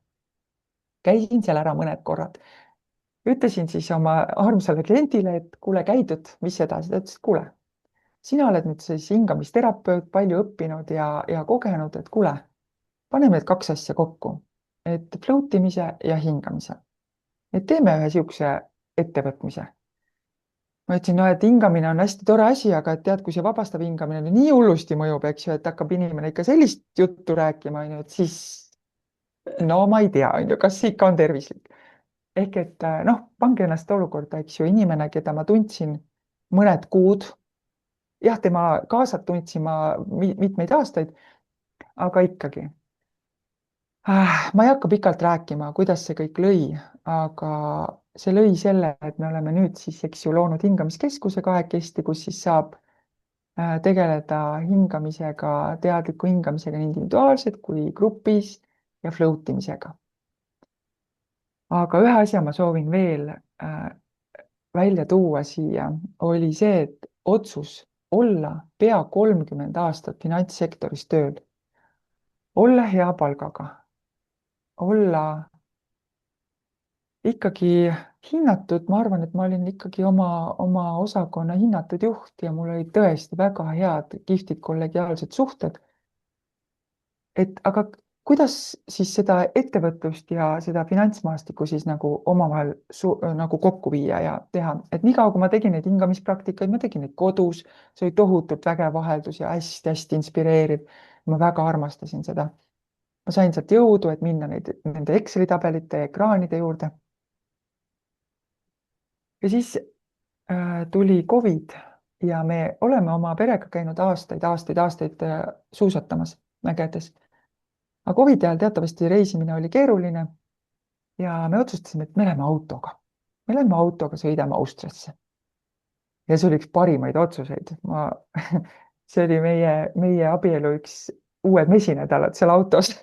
käisin seal ära mõned korrad, ütlesin siis oma armsale kliendile, et kuule, käidud, mis edasi, ta ütles, et kuule, sina oled nüüd siis hingamisterapeut, palju õppinud ja kogenud, et kuule, paneme need kaks asja kokku, et float imise ja hingamise. et teeme ühe niisuguse ettevõtmise. ma ütlesin, no et hingamine on hästi tore asi, aga et tead, kui see vabastav hingamine nii hullusti mõjub, eks ju, et hakkab inimene ikka sellist juttu rääkima, on ju, et siis no ma ei tea, on ju, kas see ikka on tervislik. ehk et noh, pange ennast olukorda, eks ju, inimene, keda ma tundsin mõned kuud, jah, tema kaasat tundsin ma mitmeid aastaid, aga ikkagi. ma ei hakka pikalt rääkima, kuidas see kõik lõi, aga see lõi selle, et me oleme nüüd siis, eks ju, loonud hingamiskeskuse kahekesti, kus siis saab tegeleda hingamisega, teadliku hingamisega nii individuaalselt kui grupis ja float imisega. aga ühe asja ma soovin veel välja tuua siia, oli see, et otsus olla pea 30 aastat finantssektoris tööl, olla hea palgaga, olla ikkagi hinnatud, ma arvan, et ma olin ikkagi oma osakonna hinnatud juht ja mul olid tõesti väga head, kihvtid kollegiaalsed suhted. et aga kuidas siis seda ettevõtlust ja seda finantsmaastikku siis nagu omavahel nagu kokku viia ja teha, et niikaua kui ma tegin neid hingamispraktikaid, ma tegin neid kodus, see oli tohutult vägev vaheldus ja hästi-hästi inspireeriv. ma väga armastasin seda. ma sain sealt jõudu, et minna nende Exceli tabelite ja ekraanide juurde. ja siis tuli Covid ja me oleme oma perega käinud aastaid suusatamas mägedes. aga Covidi ajal teatavasti reisimine oli keeruline ja me otsustasime, et me läheme autoga. me läheme autoga, sõidame Austriasse. ja see oli üks parimaid otsuseid. see oli meie abielu üks uued mesinädalad seal autos.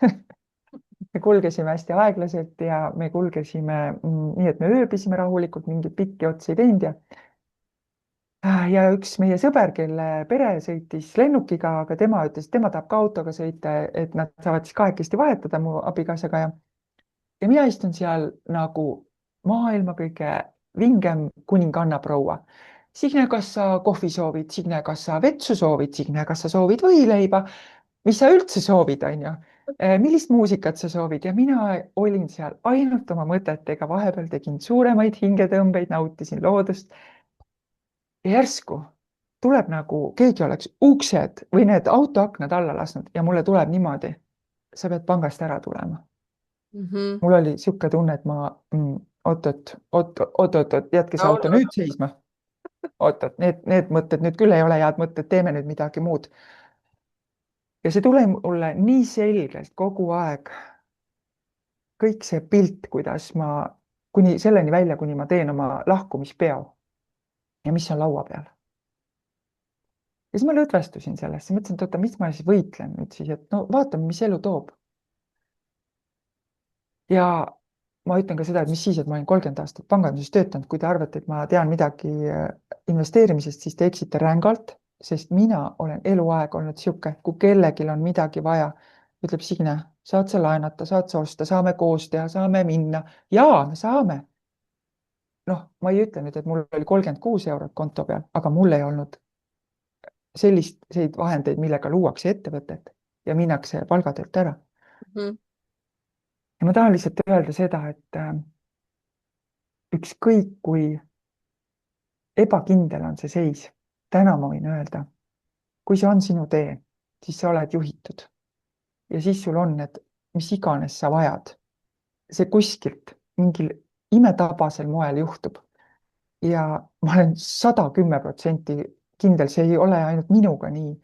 me kulgesime hästi aeglaselt ja me kulgesime nii, et me ööbisime rahulikult, mingeid pikki otsi ei teinud ja üks meie sõber, kelle pere sõitis lennukiga, aga tema ütles, et tema tahab ka autoga sõita, et nad saavad siis kahekesti vahetada mu abikaasaga ja mina istun seal nagu maailma kõige vingem kuninganna proua. Signe, kas sa kohvi soovid? Signe, kas sa vetsu soovid? Signe, kas sa soovid võileiba? mis sa üldse soovid, on ju? millist muusikat sa soovid? ja mina olin seal ainult oma mõtetega, vahepeal tegin suuremaid hingetõmbeid, nautisin loodust ja järsku tuleb nagu keegi oleks uksed või need autoaknad alla lasknud ja mulle tuleb niimoodi, sa pead pangast ära tulema. Mhm. mul oli niisugune tunne, et ma oot-oot, jätke see auto nüüd seisma. oot-oot, need mõtted nüüd küll ei ole head mõtted, teeme nüüd midagi muud. ja see tuli mulle nii selgelt kogu aeg. kõik see pilt, kuidas ma kuni selleni välja, kuni ma teen oma lahkumispeo ja mis on laua peal. ja siis ma lõdvestusin sellesse, mõtlesin, et oota, mis ma siis võitlen nüüd siis, et no vaatame, mis elu toob. ja ma ütlen ka seda, et mis siis, et ma olin 30 aastat panganduses töötanud, kui te arvate, et ma tean midagi investeerimisest, siis te eksite rängalt, sest mina olen eluaeg olnud niisugune, kui kellelgi on midagi vaja, ütleb Signe, saad sa laenata, saad sa osta, saame koos teha, saame minna. jaa, me saame. noh, ma ei ütle nüüd, et mul oli 36 eurot konto peal, aga mul ei olnud selliseid vahendeid, millega luuakse ettevõtet ja minnakse palgatöölt ära. Mhm. ja ma tahan lihtsalt öelda seda, et ükskõik kui ebakindel on see seis, täna ma võin öelda, kui see on sinu tee, siis sa oled juhitud ja siis sul on need, mis iganes sa vajad, see kuskilt mingil imetabasel moel juhtub. ja ma olen 110% kindel, see ei ole ainult minuga nii,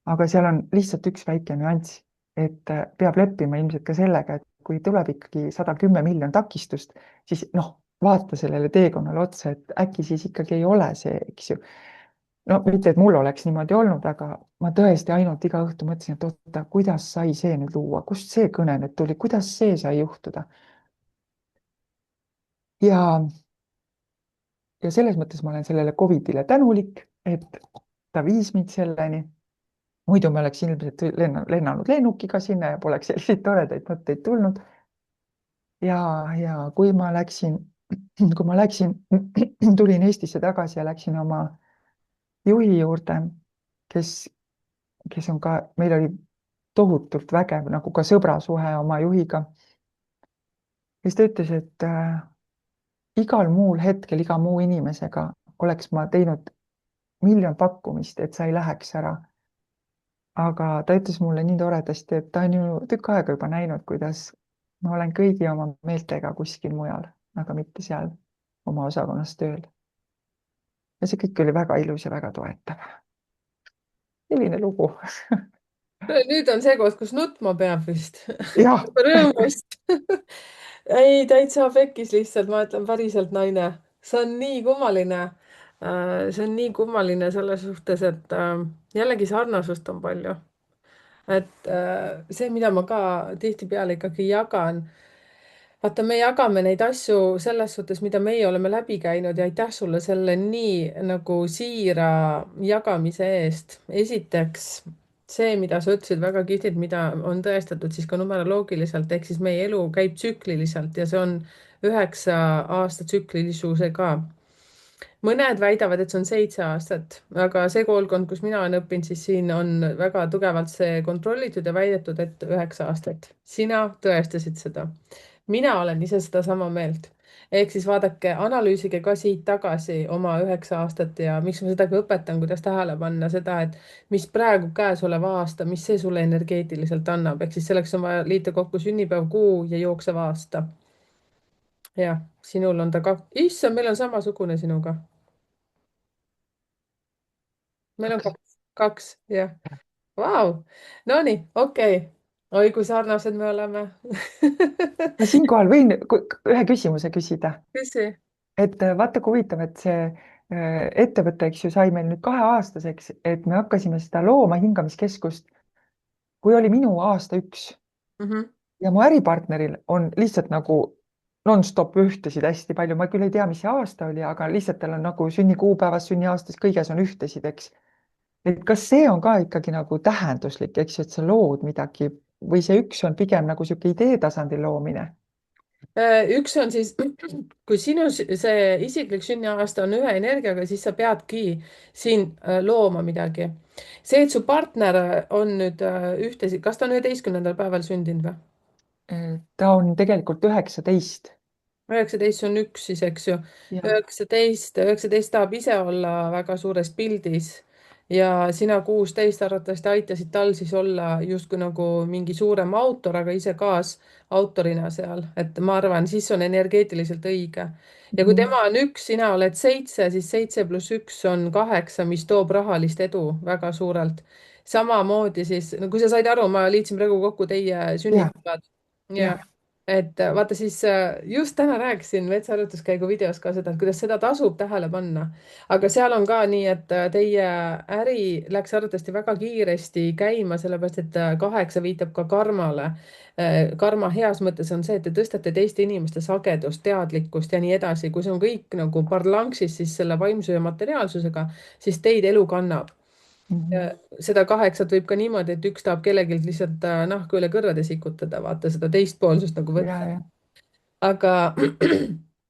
aga seal on lihtsalt üks väike nüanss, et peab leppima ilmselt ka sellega, et kui tuleb ikkagi 110 miljonit takistust, siis noh, vaata sellele teekonnale otsa, et äkki siis ikkagi ei ole see, eks ju. no mitte, et mul oleks niimoodi olnud, aga ma tõesti ainult iga õhtu mõtlesin, et oota, kuidas sai see nüüd luua, kust see kõne nüüd tuli, kuidas see sai juhtuda. ja, ja selles mõttes ma olen sellele Covidile tänulik, et ta viis mind selleni. muidu me oleks ilmselt lennanud lennukiga sinna ja poleks selliseid toredaid mõtteid tulnud. ja kui ma läksin, tulin Eestisse tagasi ja läksin oma juhi juurde, kes, kes on ka, meil oli tohutult vägev nagu ka sõbrasuhe oma juhiga, kes ta ütles, et igal muul hetkel iga muu inimesega oleks ma teinud miljon pakkumist, et sa ei läheks ära. aga ta ütles mulle nii toredasti, et ta on ju tükk aega juba näinud, kuidas ma olen kõigi oma meeltega kuskil mujal, aga mitte seal oma osakonnas tööl. ja see kõik oli väga ilus ja väga toetav. selline lugu. Nüüd on see koht, kus nutma peab vist jah, rõõmust ei, täitsa pekkis lihtsalt, ma ütlen päriselt, naine, see on nii kummaline. See on nii kummaline selles suhtes, et jällegi sarnasust on palju. Et see, mida ma ka tihtipeale ikkagi jagan, vaata, me jagame neid asju selles suhtes, mida meie oleme läbi käinud ja aitäh sulle selle nii nagu siira jagamise eest. esiteks see, mida sa ütlesid väga kihvtilt, mida on tõestatud siis ka numeroloogiliselt, ehk siis meie elu käib tsükliliselt ja see on 9 aasta tsüklilisusega. mõned väidavad, et see on 7 aastat, aga see koolkond, kus mina olen õppinud, siis siin on väga tugevalt see kontrollitud ja väidetud, et 9 aastat. sina tõestasid seda. mina olen ise sedasama meelt. ehk siis vaadake, analüüsige ka siit tagasi oma 9 aastat ja miks ma seda ka õpetan, kuidas tähele panna seda, et mis praegu käesolev aasta, mis see sulle energeetiliselt annab, ehk siis selleks on vaja liita kokku sünnipäev, kuu ja jooksev aasta. jah, sinul on ta ka, issand, meil on samasugune sinuga. meil on kaks, jah. Vau, Nonii, okei okay. Oi, kui sarnased me oleme ma siinkohal võin ühe küsimuse küsida, küsi. et vaata kui huvitav, et see ettevõte, eks ju, sai meil nüüd 2-aastaseks, et me hakkasime seda looma, hingamiskeskust, kui oli minu aasta üks Mhm. ja mu äripartneril on lihtsalt nagu nonstop ühtesid hästi palju, ma küll ei tea, mis see aasta oli, aga lihtsalt tal on nagu sünnikuupäevas, sünniaastas, kõiges on ühtesid, eks. et kas see on ka ikkagi nagu tähenduslik, eks ju, et sa lood midagi või see üks on pigem nagu sihuke idee tasandil loomine? Üks on siis, kui sinu see isiklik sünniaasta on ühe energiaga, siis sa peadki siin looma midagi. see, et su partner on nüüd ühtesi, kas ta on 11. päeval sündinud või? ta on tegelikult 19. 19 on üks siis, eks ju. ja 19 tahab ise olla väga suures pildis ja sina 16 arvatavasti aitasid tal siis olla justkui nagu mingi suurem autor, aga ise kaasautorina seal, et ma arvan, siis on energeetiliselt õige. ja kui Mhm. tema on üks, sina oled 7, siis 7 + 1 on 8, mis toob rahalist edu väga suurelt. samamoodi siis, no kui sa said aru, ma liitsin praegu kokku teie ja, sünnipäevad. ja jah. et vaata siis just täna rääkisin metsaharjutuskäigu videos ka seda, et kuidas seda tasub tähele panna. aga seal on ka nii, et teie äri läks arvatavasti väga kiiresti käima, sellepärast et 8 viitab ka karmale. karma heas mõttes on see, et te tõstate teiste inimeste sagedust, teadlikkust ja nii edasi. kui see on kõik nagu parlanksis siis selle vaimsuse ja materiaalsusega, siis teid elu kannab. Ja Mhm. seda 8 võib ka niimoodi, et üks tahab kellelgi lihtsalt nahku üle kõrvade sikutada, vaata seda teistpoolsust nagu ja, võtta. ja. aga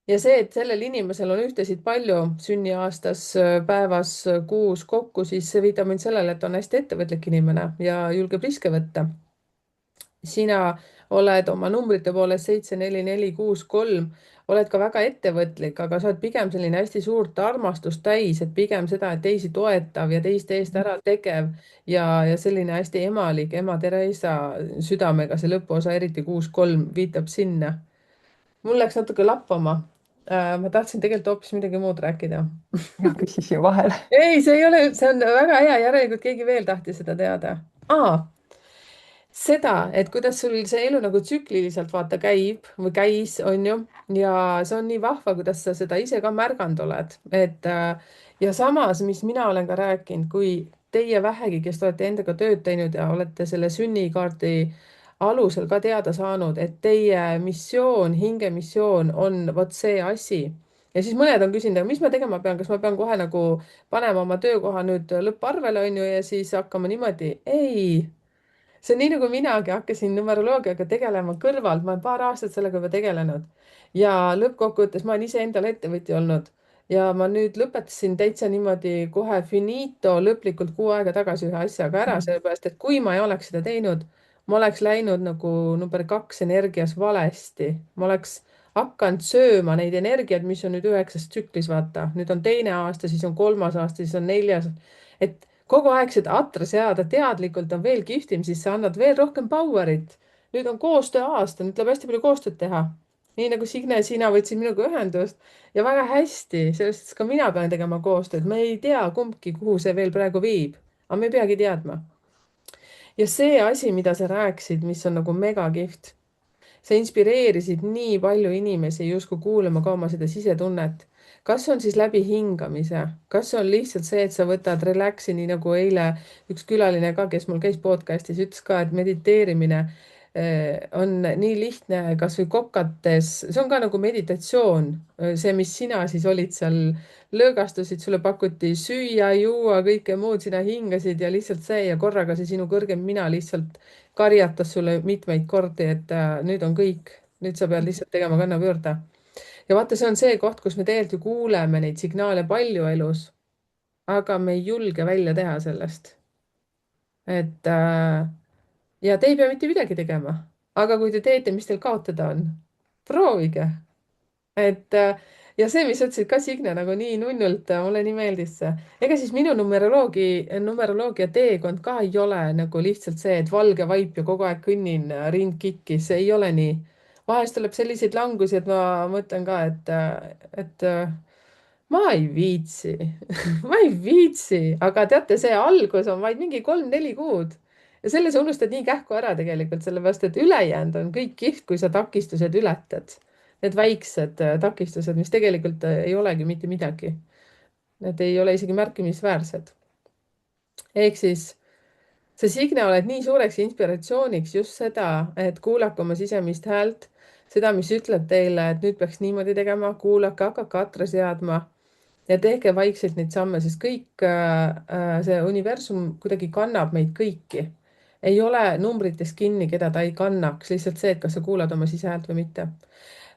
ja see, et sellel inimesel on ühtesid palju sünniaastas, päevas, kuus kokku, siis see viitab mind sellele, et on hästi ettevõtlik inimene ja julgeb riske võtta. Sina oled oma numbrite poolest 7, 4, 4, 6, 3, oled ka väga ettevõtlik, aga sa oled pigem selline hästi suurt armastust täis, et pigem seda, et teisi toetav ja teiste eest ära tegev ja selline hästi emalik, ema Theresa südamega, see lõpuosa, eriti 6, 3 viitab sinna. Mul läks natuke lappama. Ma tahtsin tegelikult hoopis midagi muud rääkida. ja küsisin vahele. ei, see ei ole, see on väga hea, järelikult keegi veel tahtis seda teada. Seda, et kuidas sul see elu nagu tsükliliselt vaata käib või käis, on ju, ja see on nii vahva, kuidas sa seda ise ka märganud oled, et ja samas, mis mina olen ka rääkinud, kui teie vähegi, kes te olete endaga tööd teinud ja olete selle sünnikaardi alusel ka teada saanud, et teie missioon, hingemissioon on vot see asi. ja siis mõned on küsinud, aga mis ma tegema pean, kas ma pean kohe nagu panema oma töökoha nüüd lõpparvele, on ju, ja siis hakkama niimoodi. ei, see on nii, nagu minagi hakkasin numeroloogiaga tegelema kõrvalt, ma olen paar aastat sellega juba tegelenud ja lõppkokkuvõttes ma olen iseendale ettevõtja olnud ja ma nüüd lõpetasin täitsa niimoodi kohe finito lõplikult 6 aega tagasi ühe asjaga ära, sellepärast et kui ma ei oleks seda teinud, ma oleks läinud nagu number 2 energias valesti, ma oleks hakanud sööma neid energiaid, mis on nüüd 9. tsüklis, vaata, nüüd on teine aasta, siis on 3. aasta, siis on 4. et kogu aeg seda atra seada teadlikult on veel kihvtim, siis sa annad veel rohkem power'it. nüüd on koostöö aasta, nüüd tuleb hästi palju koostööd teha. nii nagu Signe, sina võtsid minuga ühendust ja väga hästi, sellest suhtes ka mina pean tegema koostööd, me ei tea kumbki, kuhu see veel praegu viib, aga me ei peagi teadma. ja see asi, mida sa rääkisid, mis on nagu megakihvt, sa inspireerisid nii palju inimesi justkui kuulama ka oma seda sisetunnet. kas on siis läbi hingamise, kas on lihtsalt see, et sa võtad relax'i, nii nagu eile üks külaline ka, kes mul käis podcast'is, ütles ka, et mediteerimine on nii lihtne, kasvõi kokates, see on ka nagu meditatsioon. see, mis sina siis olid seal, lõõgastusid, sulle pakuti süüa, juua, kõike muud, sina hingasid ja lihtsalt see ja korraga see sinu kõrgem mina lihtsalt karjatas sulle mitmeid kordi, et nüüd on kõik, nüüd sa pead lihtsalt tegema kannapöörde. ja vaata, see on see koht, kus me tegelikult ju kuuleme neid signaale palju elus, aga me ei julge välja teha sellest. et ja te ei pea mitte midagi tegema, aga kui te teete, mis teil kaotada on, proovige. et ja see, mis sa ütlesid ka, Signe, nagu nii nunnult, mulle nii meeldis see. ega siis minu numeroloogia teekond ka ei ole nagu lihtsalt see, et valge vaip ja kogu aeg kõnnin rind kikkis, ei ole nii. vahest tuleb selliseid langusi, et ma mõtlen ka, et ma ei viitsi ma ei viitsi, aga teate, see algus on vaid mingi 3-4 kuud ja selle sa unustad nii kähku ära tegelikult, sellepärast et ülejäänud on kõik kihvt, kui sa takistused ületad. Need väiksed takistused, mis tegelikult ei olegi mitte midagi. Need ei ole isegi märkimisväärsed. ehk siis sa, Signe, oled nii suureks inspiratsiooniks just seda, et kuulake oma sisemist häält, seda, mis ütleb teile, et nüüd peaks niimoodi tegema, kuulake, hakake atra seadma ja tehke vaikselt neid samme, sest kõik see universum kuidagi kannab meid kõiki. ei ole numbrites kinni, keda ta ei kannaks, lihtsalt see, et kas sa kuulad oma sisehäält või mitte.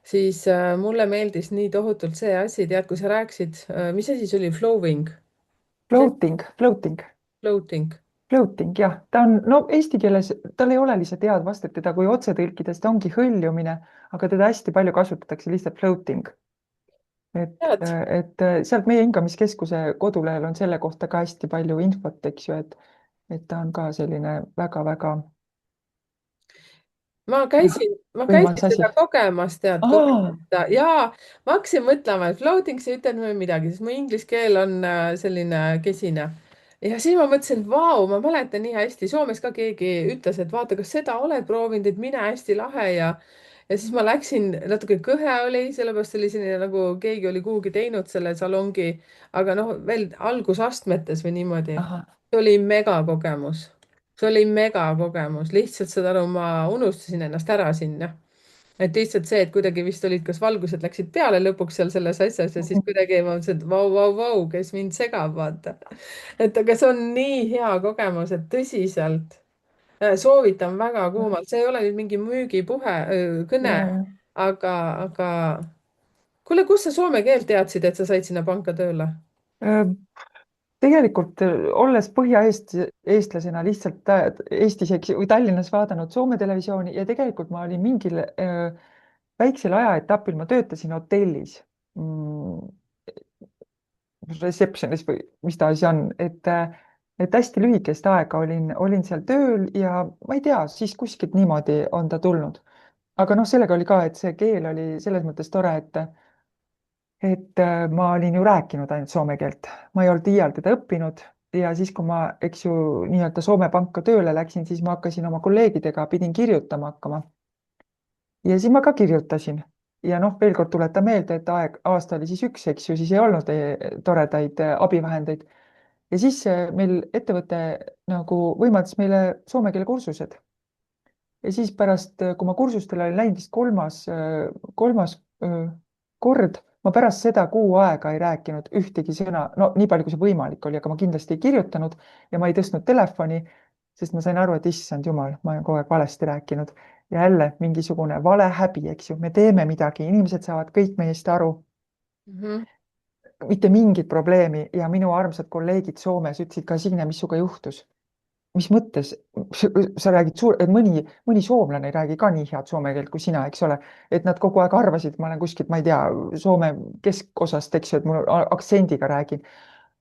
siis mulle meeldis nii tohutult see asi, tead, kui sa rääkisid, mis asi see oli, flowing, mis asi, Floating, floating, floating. floating, jah, ta on, no eesti keeles, tal ei ole lihtsalt head vastet, teda kui otse tõlkides, ta ongi hõljumine, aga teda hästi palju kasutatakse lihtsalt floating. tead, Sealt meie hingamiskeskuse kodulehel on selle kohta ka hästi palju infot, eks ju, et ta on ka selline väga-väga ma võimas käisin asi. seda kogemas, tead, Aa, kogemata ja ma hakkasin mõtlema, et floating, see ei ütelnud mulle midagi, sest mu inglise keel on selline kesine. ja siis ma mõtlesin, et vau, ma mäletan nii hästi, Soomes ka keegi ütles, et vaata, kas seda oled proovinud, et mine, hästi lahe ja siis ma läksin, natuke kõhe oli, sellepärast oli selline nagu keegi oli kuhugi teinud selle salongi, aga noh, veel algusastmetes või niimoodi. ahah, see oli megakogemus, see oli megakogemus, lihtsalt saad aru, ma unustasin ennast ära sinna. et lihtsalt see, et kuidagi vist olid, kas valgused läksid peale lõpuks seal selles asjas ja siis kuidagi ma mõtlesin, et vau, vau, vau, kes mind segab, vaata. et aga see on nii hea kogemus, et tõsiselt soovitan väga kuumalt, see ei ole nüüd mingi müügipuhe, kõne, ja, ja. aga kuule, kust sa soome keelt teadsid, et sa said sinna panka tööle? tegelikult olles eestlasena lihtsalt Eestis eks ju, või Tallinnas vaadanud Soome televisiooni ja tegelikult ma olin mingil väiksel ajaetapil, ma töötasin hotellis reception'is või mis ta asi on, et hästi lühikest aega olin seal tööl ja ma ei tea, siis kuskilt niimoodi on ta tulnud. aga noh, sellega oli ka, et see keel oli selles mõttes tore, et ma olin ju rääkinud ainult soome keelt, ma ei olnud iial teda õppinud ja siis, kui ma, eks ju, nii-öelda Soome panka tööle läksin, siis ma hakkasin oma kolleegidega, pidin kirjutama hakkama ja siis ma ka kirjutasin. ja noh, veel kord tuletan meelde, et aasta oli siis üks, eks ju, siis ei olnud toredaid abivahendeid. ja siis meil ettevõte nagu võimaldas meile soome keele kursused ja siis pärast, kui ma kursustele olin läinud, vist kolmas kord, ma pärast seda kuu aega ei rääkinud ühtegi sõna, no nii palju, kui see võimalik oli, aga ma kindlasti ei kirjutanud ja ma ei tõstnud telefoni, sest ma sain aru, et issand jumal, ma olen kogu aeg valesti rääkinud. ja jälle mingisugune valehäbi, eks ju, me teeme midagi, inimesed saavad kõik meist aru, Mhm. mitte mingit probleemi ja minu armsad kolleegid Soomes ütlesid ka, Signe, mis sinuga juhtus? mis mõttes sa räägid et mõni soomlane ei räägi ka nii head soome keelt kui sina, eks ole, et nad kogu aeg arvasid, et ma olen kuskilt, ma ei tea, Soome keskosast, eks ju, et mul aktsendiga räägin.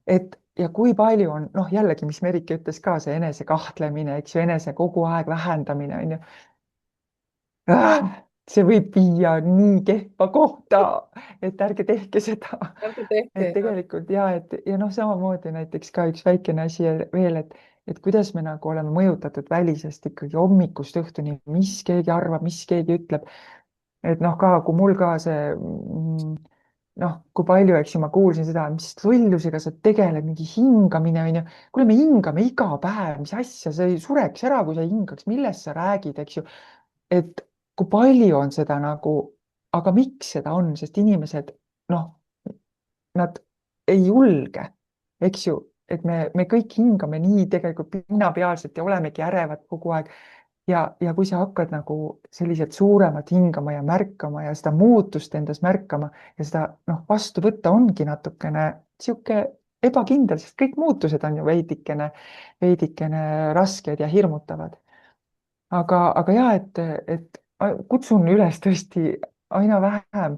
et ja kui palju on, noh, jällegi, mis Merike ütles ka, see enesekahtlemine, eks ju, enese kogu aeg vähendamine on ju. see võib viia nii kehva kohta, et ärge tehke seda. ärge tehke et ja. tegelikult ja et ja noh, samamoodi näiteks ka üks väikene asi veel, et kuidas me nagu oleme mõjutatud välisest ikkagi hommikust õhtuni, mis keegi arvab, mis keegi ütleb. et noh, ka kui mul ka see noh, kui palju, eks ju, ma kuulsin seda, mis lollusega sa tegeled, mingi hingamine on ju. kuule, me hingame iga päev, mis asja, sa ei sureks ära, kui sa ei hingaks, millest sa räägid, eks ju. et kui palju on seda nagu, aga miks seda on, sest inimesed noh, nad ei julge, eks ju, et me kõik hingame nii tegelikult pinnapealselt ja olemegi ärevad kogu aeg. ja kui sa hakkad nagu selliselt suuremat hingama ja märkama ja seda muutust endas märkama ja seda noh, vastu võtta ongi natukene sihuke ebakindel, sest kõik muutused on ju veidikene rasked ja hirmutavad. aga ja, et kutsun üles tõesti aina vähem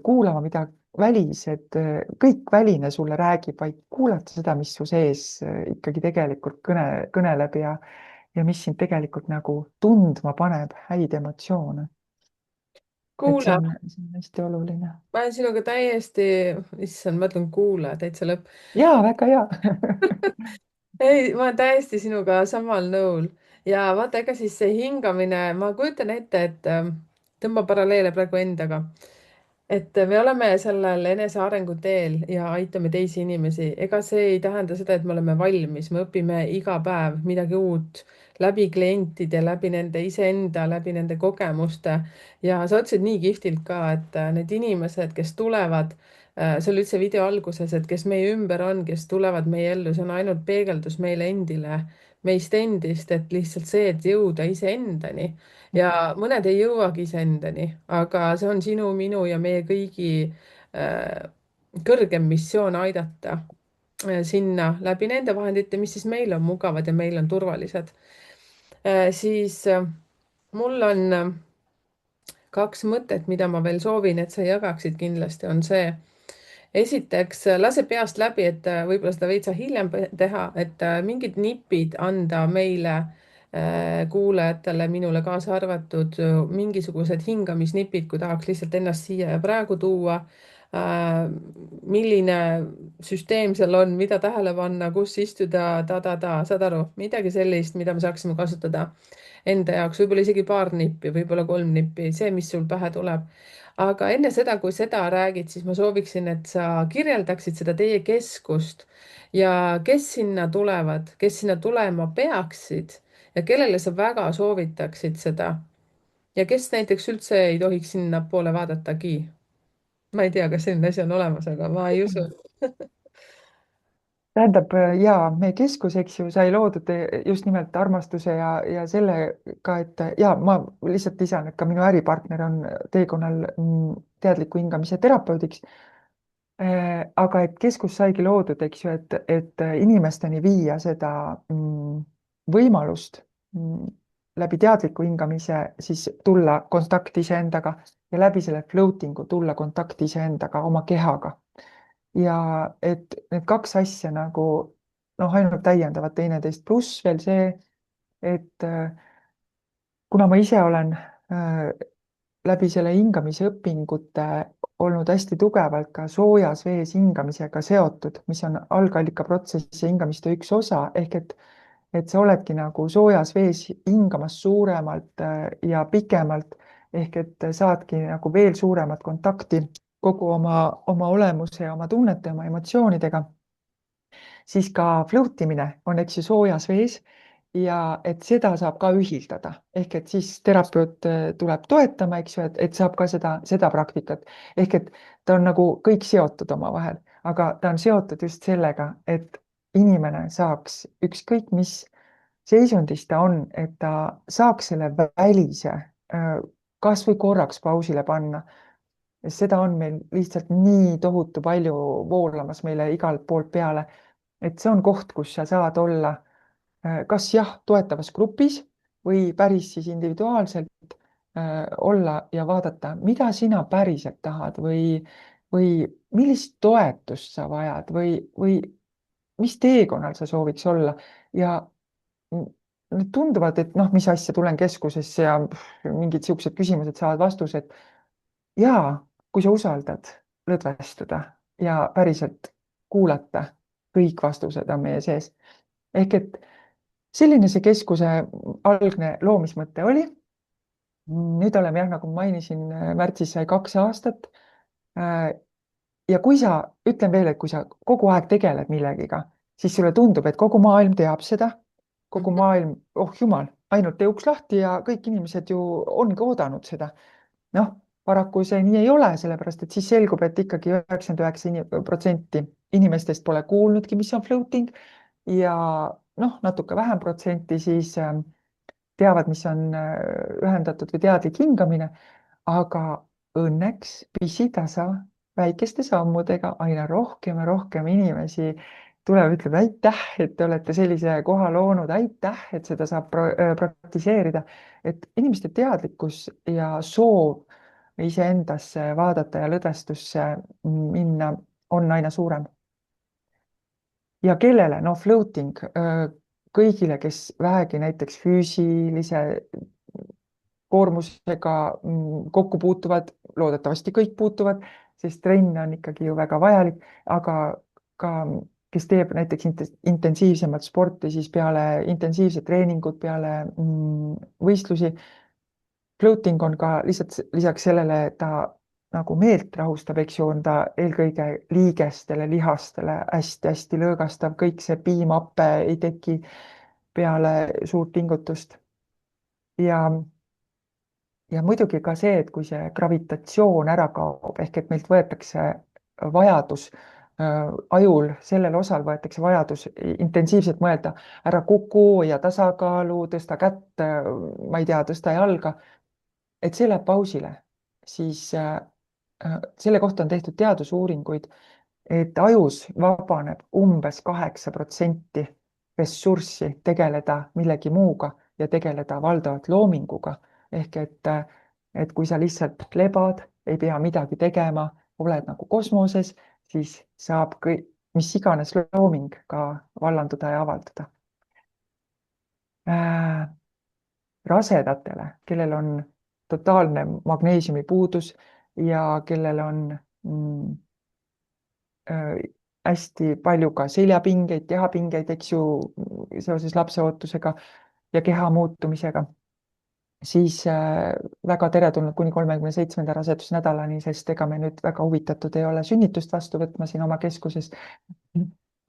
kuulama, mida välised, kõik väline sulle räägib, vaid kuulata seda, mis su sees ikkagi tegelikult kõneleb ja mis sind tegelikult nagu tundma paneb, häid emotsioone. et kuule, see on hästi oluline. ma olen sinuga täiesti, issand, ma ütlen kuule, täitsa lõpp. ja väga hea ei, ma olen täiesti sinuga samal nõul ja vaata, ega siis see hingamine, ma kujutan ette, et tõmba paralleele praegu endaga, et me oleme sellel enesearengu teel ja aitame teisi inimesi. ega see ei tähenda seda, et me oleme valmis, me õpime iga päev midagi uut läbi klientide, läbi nende iseenda, läbi nende kogemuste. ja sa ütlesid nii kihvtilt ka, et need inimesed, kes tulevad, see oli üldse video alguses, et kes meie ümber on, kes tulevad meie ellu, see on ainult peegeldus meile endile, meist endist, et lihtsalt see, et jõuda iseendani ja mõned ei jõuagi iseendani, aga see on sinu, minu ja meie kõigi äh, kõrgem missioon aidata sinna läbi nende vahendite, mis siis meil on mugavad ja meil on turvalised. Siis mul on kaks mõtet, mida ma veel soovin, et sa jagaksid kindlasti, on see. esiteks lase peast läbi, et võib-olla seda võid sa hiljem teha, et mingid nipid anda meile, kuulajatele, minule kaasa arvatud, mingisugused hingamisnipid, kui tahaks lihtsalt ennast siia ja praegu tuua. milline süsteem seal on, mida tähele panna, kus istuda, saad aru, midagi sellist, mida me saaksime kasutada enda jaoks, võib-olla isegi paar nippi, võib-olla kolm nippi, see, mis sul pähe tuleb. aga enne seda, kui seda räägid, siis ma sooviksin, et sa kirjeldaksid seda teie keskust ja kes sinna tulevad, kes sinna tulema peaksid ja kellele sa väga soovitaksid seda ja kes näiteks üldse ei tohiks sinnapoole vaadatagi. ma ei tea, kas selline asi on olemas, aga ma ei usu. tähendab ja meie keskus, eks ju, sai loodud just nimelt armastuse ja sellega, et ja ma lihtsalt lisan, et ka minu äripartner on teekonnal teadliku hingamise terapeudiks. Aga et keskus saigi loodud, eks ju, et inimesteni viia seda võimalust läbi teadliku hingamise siis tulla kontakti iseendaga ja läbi selle floating'u tulla kontakti iseendaga, oma kehaga. ja et need kaks asja nagu noh, ainult täiendavad teineteist, pluss veel see, et kuna ma ise olen läbi selle hingamisõpingute olnud hästi tugevalt ka soojas vees hingamisega seotud, mis on algallikaprotsessi ja hingamiste üks osa, ehk et sa oledki nagu soojas vees hingamas suuremalt ja pikemalt, ehk et saadki nagu veel suuremat kontakti kogu oma olemuse ja oma tunnete, oma emotsioonidega, siis ka float imine on, eks ju, soojas vees ja et seda saab ka ühildada, ehk et siis terapeut tuleb toetama, eks ju, et saab ka seda praktikat. ehk et ta on nagu kõik seotud omavahel, aga ta on seotud just sellega, et inimene saaks ükskõik mis seisundis ta on, et ta saaks selle välise kas või korraks pausile panna. seda on meil lihtsalt nii tohutu palju voolamas meile igalt poolt peale, et see on koht, kus sa saad olla kas jah, toetavas grupis või päris siis individuaalselt olla ja vaadata, mida sina päriselt tahad või millist toetust sa vajad või mis teekonnal sa sooviks olla ja need tunduvad, et noh, mis asja, tulen keskusesse ja mingid siuksed küsimused saavad vastused. Ja kui sa usaldad lõdvestuda ja päriselt kuulata, kõik vastused on meie sees. ehk et selline see keskuse algne loomismõte oli. nüüd oleme jah, nagu ma mainisin, märtsis sai 2 aastat. ja kui sa, ütlen veel, et kui sa kogu aeg tegeled millegiga, siis sulle tundub, et kogu maailm teab seda, kogu maailm, oh jumal, ainult tee uks lahti ja kõik inimesed ju ongi oodanud seda. noh, paraku see nii ei ole, sellepärast et siis selgub, et ikkagi 99% inimestest pole kuulnudki, mis on floating ja noh, natuke vähem protsenti siis teavad, mis on ühendatud või teadlik hingamine, aga õnneks pisitasa väikeste sammudega aina rohkem ja rohkem inimesi tuleb, ütleb aitäh, et te olete sellise koha loonud, aitäh, et seda saab praktiseerida. et inimeste teadlikkus ja soov iseendasse vaadata ja lõdvestusse minna on aina suurem. ja kellele, no floating kõigile, kes vähegi näiteks füüsilise koormusega kokku puutuvad, loodetavasti kõik puutuvad, sest trenn on ikkagi ju väga vajalik, aga ka kes teeb näiteks intensiivsemat sporti, siis peale intensiivset treeningut, peale võistlusi. Floating on ka lihtsalt lisaks sellele, et ta nagu meelt rahustab, eks ju, on ta eelkõige liigestele, lihastele hästi-hästi lõõgastav, kõik see piimhappe ei teki peale suurt pingutust. ja muidugi ka see, et kui see gravitatsioon ära kaob, ehk et meilt võetakse vajadus ajul, sellel osal võetakse vajadus intensiivselt mõelda, ära kuku ja tasakaalu, tõsta kätt, ma ei tea, tõsta jalga, et see läheb pausile, siis selle kohta on tehtud teadusuuringuid, et ajus vabaneb umbes 8% ressurssi tegeleda millegi muuga ja tegeleda valdavalt loominguga. ehk et kui sa lihtsalt lebad, ei pea midagi tegema, oled nagu kosmoses, siis saab mis iganes looming ka vallanduda ja avalduda. Rasedatele, kellel on totaalne magneesiumi puudus ja kellel on hästi palju ka seljapingeid, kehapingeid, eks ju, seoses lapseootusega ja keha muutumisega, siis väga teretulnud kuni 37. rasedusnädalani, sest ega me nüüd väga huvitatud ei ole sünnitust vastu võtma siin oma keskuses.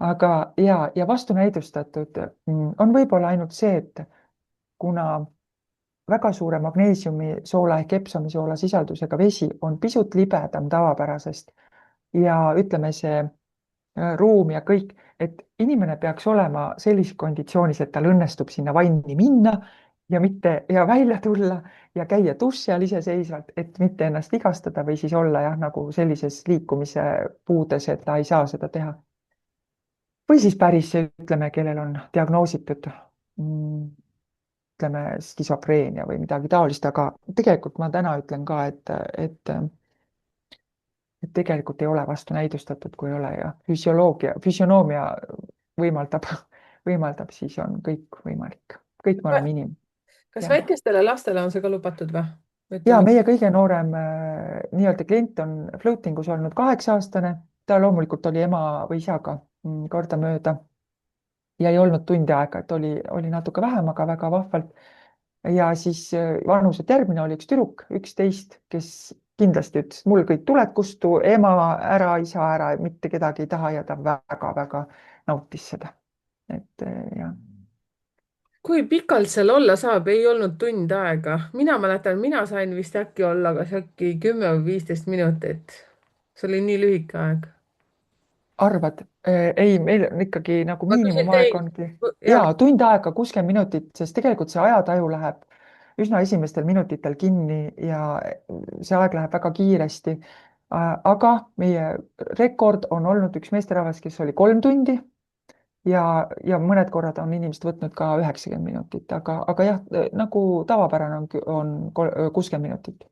aga ja vastunäidustatud on võib-olla ainult see, et kuna väga suure magneesiumisoola ehk epsomisoola sisaldusega vesi on pisut libedam tavapärasest ja ütleme, see ruum ja kõik, et inimene peaks olema sellises konditsioonis, et tal õnnestub sinna vanni minna ja mitte ja välja tulla ja käia duši all iseseisvalt, et mitte ennast vigastada või siis olla jah, nagu sellises liikumise puudes, et ta ei saa seda teha. või siis päris, ütleme, kellel on diagnoositud ütleme, skisofreenia või midagi taolist, aga tegelikult ma täna ütlen ka, et tegelikult ei ole vastunäidustatud, kui ei ole ja füsionoomia võimaldab, võimaldab, siis on kõik võimalik. kõik me oleme inimesed. kas jah. väikestele lastele on see ka lubatud või? Ja ütleme. meie kõige noorem nii-öelda klient on floating us olnud 8-aastane. ta loomulikult oli ema või isaga kordamööda ja ei olnud tundi aega, et oli natuke vähem, aga väga vahvalt. ja siis vanuselt järgmine oli üks tüdruk, 11, kes kindlasti ütles, mul kõik tuled kustu, ema ära, isa ära, mitte kedagi ei taha ja ta väga-väga nautis seda. et jah. kui pikalt seal olla saab, ei olnud tund aega. mina mäletan, mina sain vist äkki olla kas äkki 10 või 15 minutit. see oli nii lühike aeg. arvad? ei, meil on ikkagi nagu ma küsin miinimumaeg teid. ongi ja, ja tund aega, 60 minutit, sest tegelikult see ajataju läheb üsna esimestel minutitel kinni ja see aeg läheb väga kiiresti. aga meie rekord on olnud üks meesterahvas, kes oli 3 tundi ja mõned korrad on inimesed võtnud ka 90 minutit, aga jah, nagu tavapärane on 60 minutit.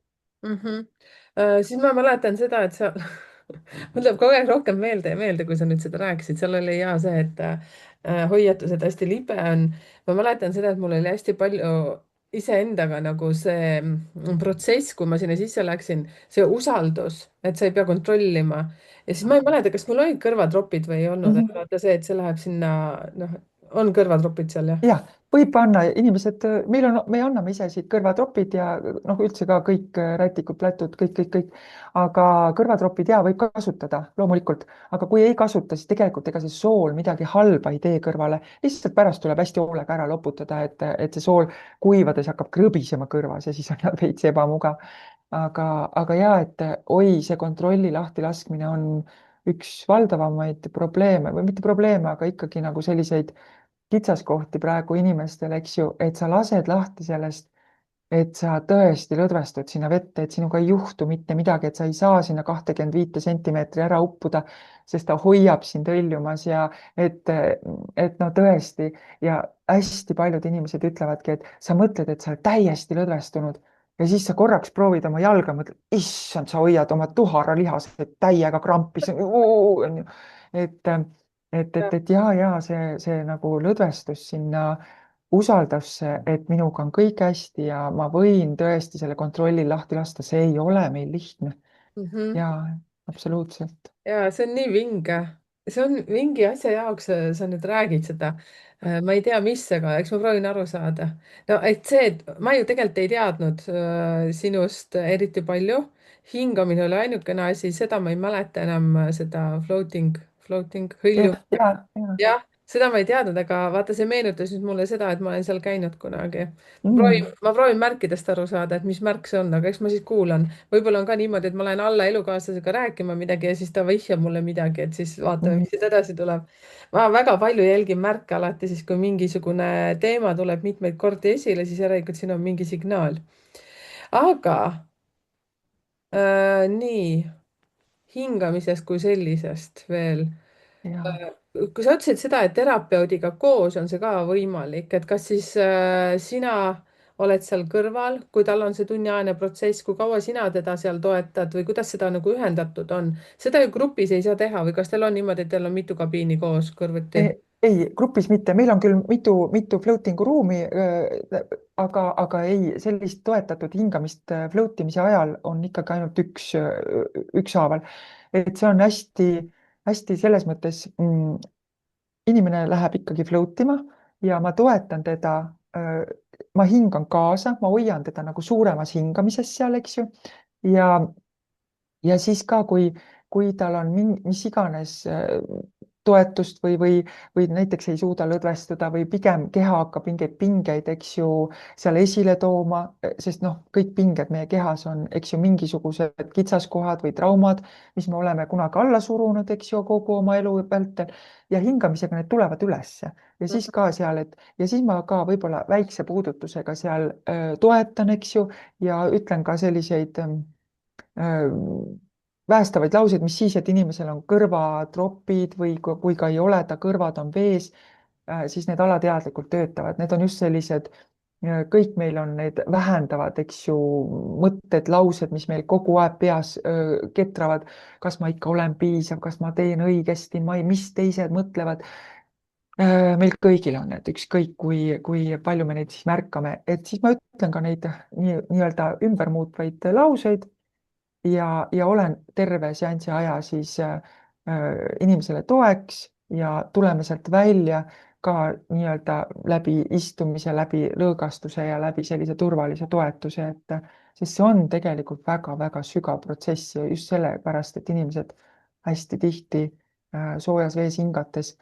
mm. Siis ma mäletan seda, et seal mul tuleb kogu aeg rohkem meelde ja meelde, kui sa nüüd seda rääkisid, seal oli hea see, et hoiatused hästi libe on. ma mäletan seda, et mul oli hästi palju iseendaga nagu see protsess, kui ma sinna sisse läksin, see usaldus, et sa ei pea kontrollima. ja siis ma ei mäleta, kas mul olid kõrvatropid või ei olnud, et vaata see, et see läheb sinna, noh, on kõrvatropid seal jah? jah, võib panna inimesed, me anname ise siit kõrvatropid ja noh, üldse ka kõik rätikud, plätud, kõik, aga kõrvatropid ja võib kasutada loomulikult, aga kui ei kasuta, siis tegelikult ega see sool midagi halba ei tee kõrvale, lihtsalt pärast tuleb hästi hoolega ära loputada, et see sool kuivades hakkab krõbisema kõrvas ja siis on veits ebamugav. aga ja, et oi, see kontrolli lahtilaskmine on üks valdavamaid probleeme või mitte probleeme, aga ikkagi nagu selliseid kitsaskohti praegu inimestel, eks ju, et sa lased lahti sellest, et sa tõesti lõdvestud sinna vette, et sinuga ei juhtu mitte midagi, et sa ei saa sinna 25 sentimeetri ära uppuda, sest ta hoiab sind hõljumas ja et no tõesti ja hästi paljud inimesed ütlevadki, et sa mõtled, et sa oled täiesti lõdvestunud ja siis sa korraks proovid oma jalga, mõtled, issand, sa hoiad oma tuharalihased täiega krampis, on ju. et, et ja see nagu lõdvestus sinna usaldusse, et minuga on kõik hästi ja ma võin tõesti selle kontrolli lahti lasta, see ei ole meil lihtne. Mhm. ja absoluutselt. ja see on nii vinge, see on mingi asja jaoks, sa nüüd räägid seda. ma ei tea, mis, aga eks ma proovin aru saada. no et see, et ma ju tegelikult ei teadnud sinust eriti palju. hingamine oli ainukene asi, seda ma ei mäleta enam, seda floating, hõljumine. ja. jah, seda ma ei teadnud, aga vaata, see meenutas nüüd mulle seda, et ma olen seal käinud kunagi. Mm, Ma proovin märkidest aru saada, et mis märk see on, aga eks ma siis kuulan. võib-olla on ka niimoodi, et ma lähen alla elukaaslasega rääkima midagi ja siis ta vihjab mulle midagi, et siis vaatame, mm, mis siit edasi tuleb. ma väga palju jälgin märke alati siis, kui mingisugune teema tuleb mitmeid kordi esile, siis järelikult siin on mingi signaal. aga nii, hingamisest kui sellisest veel. ja. kui sa ütlesid seda, et terapeudiga koos on see ka võimalik, et kas siis sina oled seal kõrval, kui tal on see tunniajane protsess, kui kaua sina teda seal toetad või kuidas seda nagu ühendatud on? seda ju grupis ei saa teha või kas teil on niimoodi, et teil on mitu kabiini koos kõrvuti? ei, grupis mitte, meil on küll mitu floating'u ruumi, aga ei, sellist toetatud hingamist float imise ajal on ikkagi ainult ükshaaval. et see on hästi selles mõttes inimene läheb ikkagi float ima ja ma toetan teda. ma hingan kaasa, ma hoian teda nagu suuremas hingamises seal, eks ju. ja, ja siis ka, kui tal on mis iganes toetust või näiteks ei suuda lõdvestuda või pigem keha hakkab mingeid pingeid, eks ju, seal esile tooma, sest noh, kõik pinged meie kehas on, eks ju, mingisugused kitsaskohad või traumad, mis me oleme kunagi alla surunud, eks ju, kogu oma elu vältel ja hingamisega need tulevad ülesse ja siis ka seal, et ja siis ma ka võib-olla väikse puudutusega seal toetan, eks ju, ja ütlen ka selliseid päästavaid lauseid, mis siis, et inimesel on kõrvatropid või kui ka ei ole, ta kõrvad on vees, siis need alateadlikult töötavad, need on just sellised, kõik meil on need vähendavad, eks ju, mõtted, laused, mis meil kogu aeg peas ketravad. kas ma ikka olen piisav, kas ma teen õigesti, ma ei, mis teised mõtlevad. meil kõigil on need, ükskõik kui palju me neid siis märkame, et siis ma ütlen ka neid nii-öelda ümbermuutvaid lauseid ja olen terve seansi aja siis inimesele toeks ja tuleme sealt välja ka nii-öelda läbi istumise, läbi lõõgastuse ja läbi sellise turvalise toetuse, et sest see on tegelikult väga-väga sügav protsess ja just sellepärast, et inimesed hästi tihti soojas vees hingates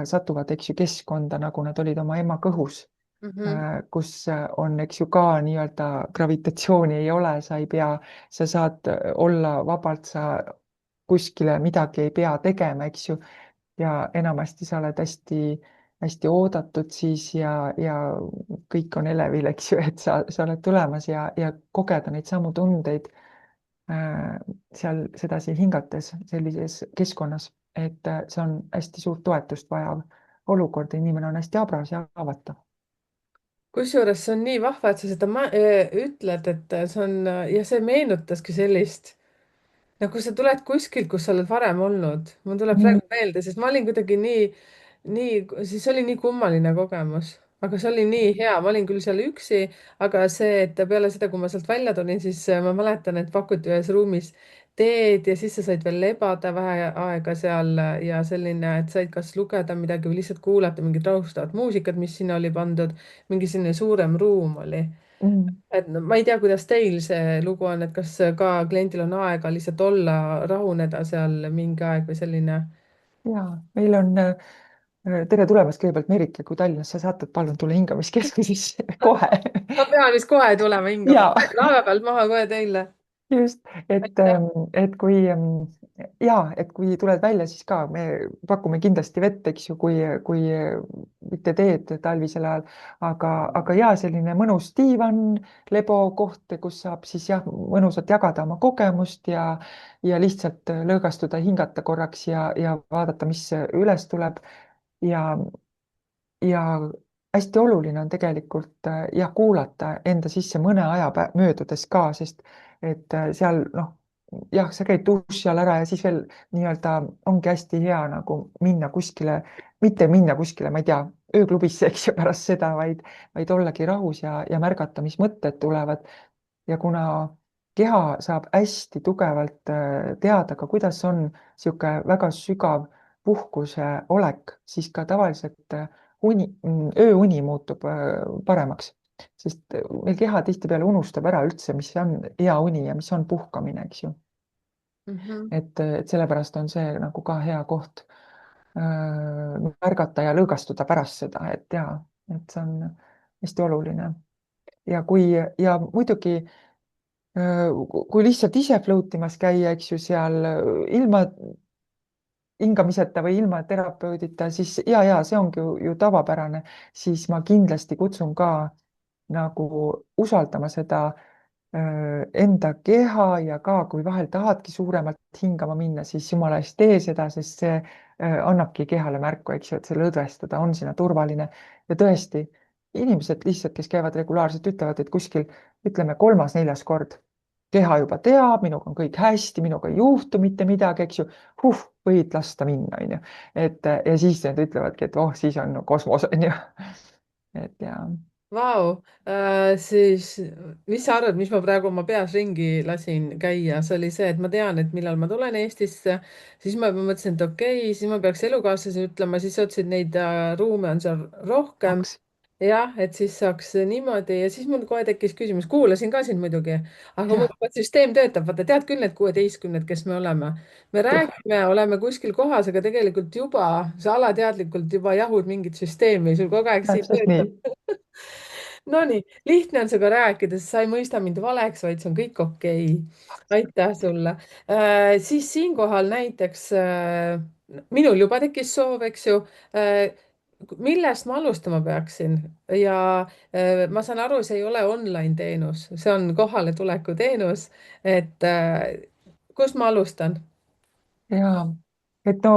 satuvad, eks ju, keskkonda, nagu nad olid oma ema kõhus, Mhm. kus on, eks ju, ka nii-öelda gravitatsiooni ei ole, sa ei pea, sa saad olla vabalt, sa kuskile midagi ei pea tegema, eks ju, ja enamasti sa oled hästi oodatud siis ja kõik on elevil, eks ju, et sa oled tulemas ja kogeda neid samu tundeid seal sedasi hingates sellises keskkonnas, et see on hästi suurt toetust vajav olukord, inimene on hästi habras ja haavatav. kusjuures see on nii vahva, et sa seda ütled, et see on ja see meenutaski sellist, no kui sa tuled kuskilt, kus sa oled varem olnud, mul tuleb Mm, praegu meelde, sest ma olin kuidagi siis oli nii kummaline kogemus, aga see oli nii hea, ma olin küll seal üksi, aga see, et peale seda, kui ma sealt välja tulin, siis ma mäletan, et pakuti ühes ruumis teed ja siis sa said veel lebada vähe aega seal ja selline, et said kas lugeda midagi või lihtsalt kuulata mingit rahustavat muusikat, mis sinna oli pandud, mingi selline suurem ruum oli. mm. Et no, ma ei tea, kuidas teil see lugu on, et kas ka kliendil on aega lihtsalt olla, rahuneda seal mingi aeg või selline. Ja meil on tere tulemast kõigepealt, Merike, kui Tallinnasse satud, palun tule hingamiskeskusesse kohe. ma pean vist kohe tulema hingama, ja laeva pealt maha kohe teile. just, Aitäh. et kui ja et kui tuled välja, siis ka me pakume kindlasti vett, eks ju, kui mitte teed talvisel ajal, aga ja selline mõnus diivan, lebokoht, kus saab siis jah, mõnusalt jagada oma kogemust ja lihtsalt lõõgastuda, hingata korraks ja vaadata, mis üles tuleb ja hästi oluline on tegelikult jah, kuulata enda sisse mõne aja möödudes ka, sest et seal noh, jah, sa käid duši all ära ja siis veel nii-öelda ongi hästi hea nagu minna kuskile, mitte minna kuskile, ma ei tea, ööklubisse, eks ju, pärast seda, vaid ollagi rahus ja märgata, mis mõtted tulevad ja kuna keha saab hästi tugevalt teada ka, kuidas on niisugune väga sügav puhkuse olek, siis ka tavaliselt ööuni muutub paremaks, sest meil keha tihtipeale unustab ära üldse, mis on hea uni ja mis on puhkamine, eks ju. Mhm. et sellepärast on see nagu ka hea koht märgata ja lõõgastuda pärast seda, et ja, et see on hästi oluline. ja muidugi kui lihtsalt ise float imas käia, eks ju, seal ilma hingamiseta või ilma terapeudita, siis see ongi ju tavapärane, siis ma kindlasti kutsun ka nagu usaldama seda enda keha ja ka, kui vahel tahadki suuremalt hingama minna, siis jumala eest tee seda, sest see annabki kehale märku, eks ju, et see lõdvestada on sinna turvaline ja tõesti, inimesed lihtsalt, kes käivad regulaarselt, ütlevad, et kuskil ütleme kolmas-neljas kord keha juba teab, minuga on kõik hästi, minuga ei juhtu mitte midagi, eks ju, võid lasta minna, on ju. et ja siis nad ütlevadki, et oh, siis on kosmos, on ju. et ja. Vau, siis mis sa arvad, mis ma praegu oma peas ringi lasin käia, see oli see, et ma tean, et millal ma tulen Eestisse, siis ma juba mõtlesin, et okei, siis ma peaks elukaaslasele ütlema, siis sa ütlesid, neid ruume on seal rohkem. Kaks. jah, et siis saaks niimoodi ja siis mul kohe tekkis küsimus, kuulasin ka sind muidugi, aga mul jah, juba süsteem töötab, vaata tead küll need 16-d, kes me oleme. me räägime, oleme kuskil kohas, aga tegelikult juba sa alateadlikult juba jahud mingit süsteemi, sul kogu aeg siin täpselt nii. töötab. Nonii, lihtne on sinuga rääkida, sest sa ei mõista mind valeks, vaid see on kõik okei. aitäh sulle. Siis siinkohal näiteks minul juba tekkis soov, eks ju. Millest ma alustama peaksin ja ma saan aru, see ei ole online teenus, see on kohaletuleku teenus. et kust ma alustan? ja et no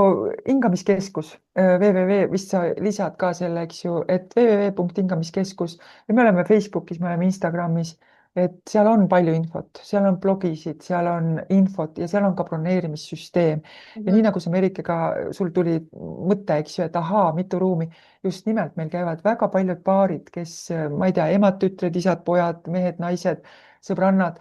hingamiskeskus, www, vist sa lisad ka selle, eks ju, et www.hingamiskeskus ja me oleme Facebookis, me oleme Instagramis, et seal on palju infot, seal on blogisid, seal on infot ja seal on ka broneerimissüsteem. ja nii Mhm. nagu sa, Merike, ka sul tuli mõte, eks ju, et ahaa, mitu ruumi, just nimelt meil käivad väga paljud paarid, kes, ma ei tea, emad-tütred, isad-pojad, mehed-naised, sõbrannad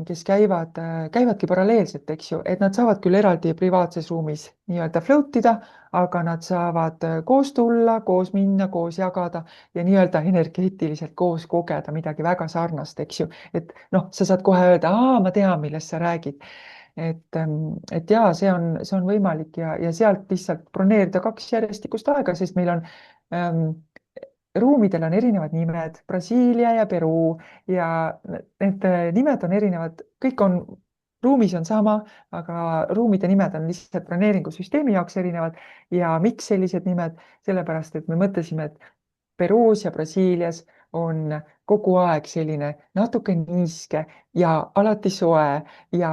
kes käivadki paralleelselt, eks ju, et nad saavad küll eraldi privaatses ruumis nii-öelda float ida, aga nad saavad koos tulla, koos minna, koos jagada ja nii-öelda energeetiliselt koos kogeda midagi väga sarnast, eks ju. et noh, sa saad kohe öelda, aa, ma tean, millest sa räägid. et jaa, see on võimalik ja sealt lihtsalt broneerida 2 järjestikust aega, sest meil on ähm, ruumidel on erinevad nimed, Brasiilia ja Peruu ja need nimed on erinevad, kõik on, ruumis on sama, aga ruumide nimed on lihtsalt broneeringusüsteemi jaoks erinevad. ja miks sellised nimed? sellepärast, et me mõtlesime, et Peruus ja Brasiilias on kogu aeg selline natuke niiske ja alati soe ja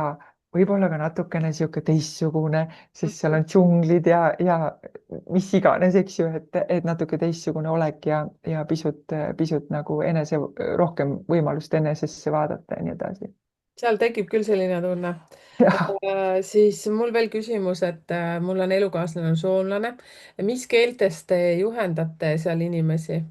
võib-olla ka natukene niisugune teistsugune, sest seal on džunglid ja mis iganes, eks ju, et natuke teistsugune olek ja pisut nagu rohkem võimalust enesesse vaadata ja nii edasi. seal tekib küll selline tunne. jah, Siis mul veel küsimus, et mul on elukaaslane on soomlane. mis keeltes te juhendate seal inimesi?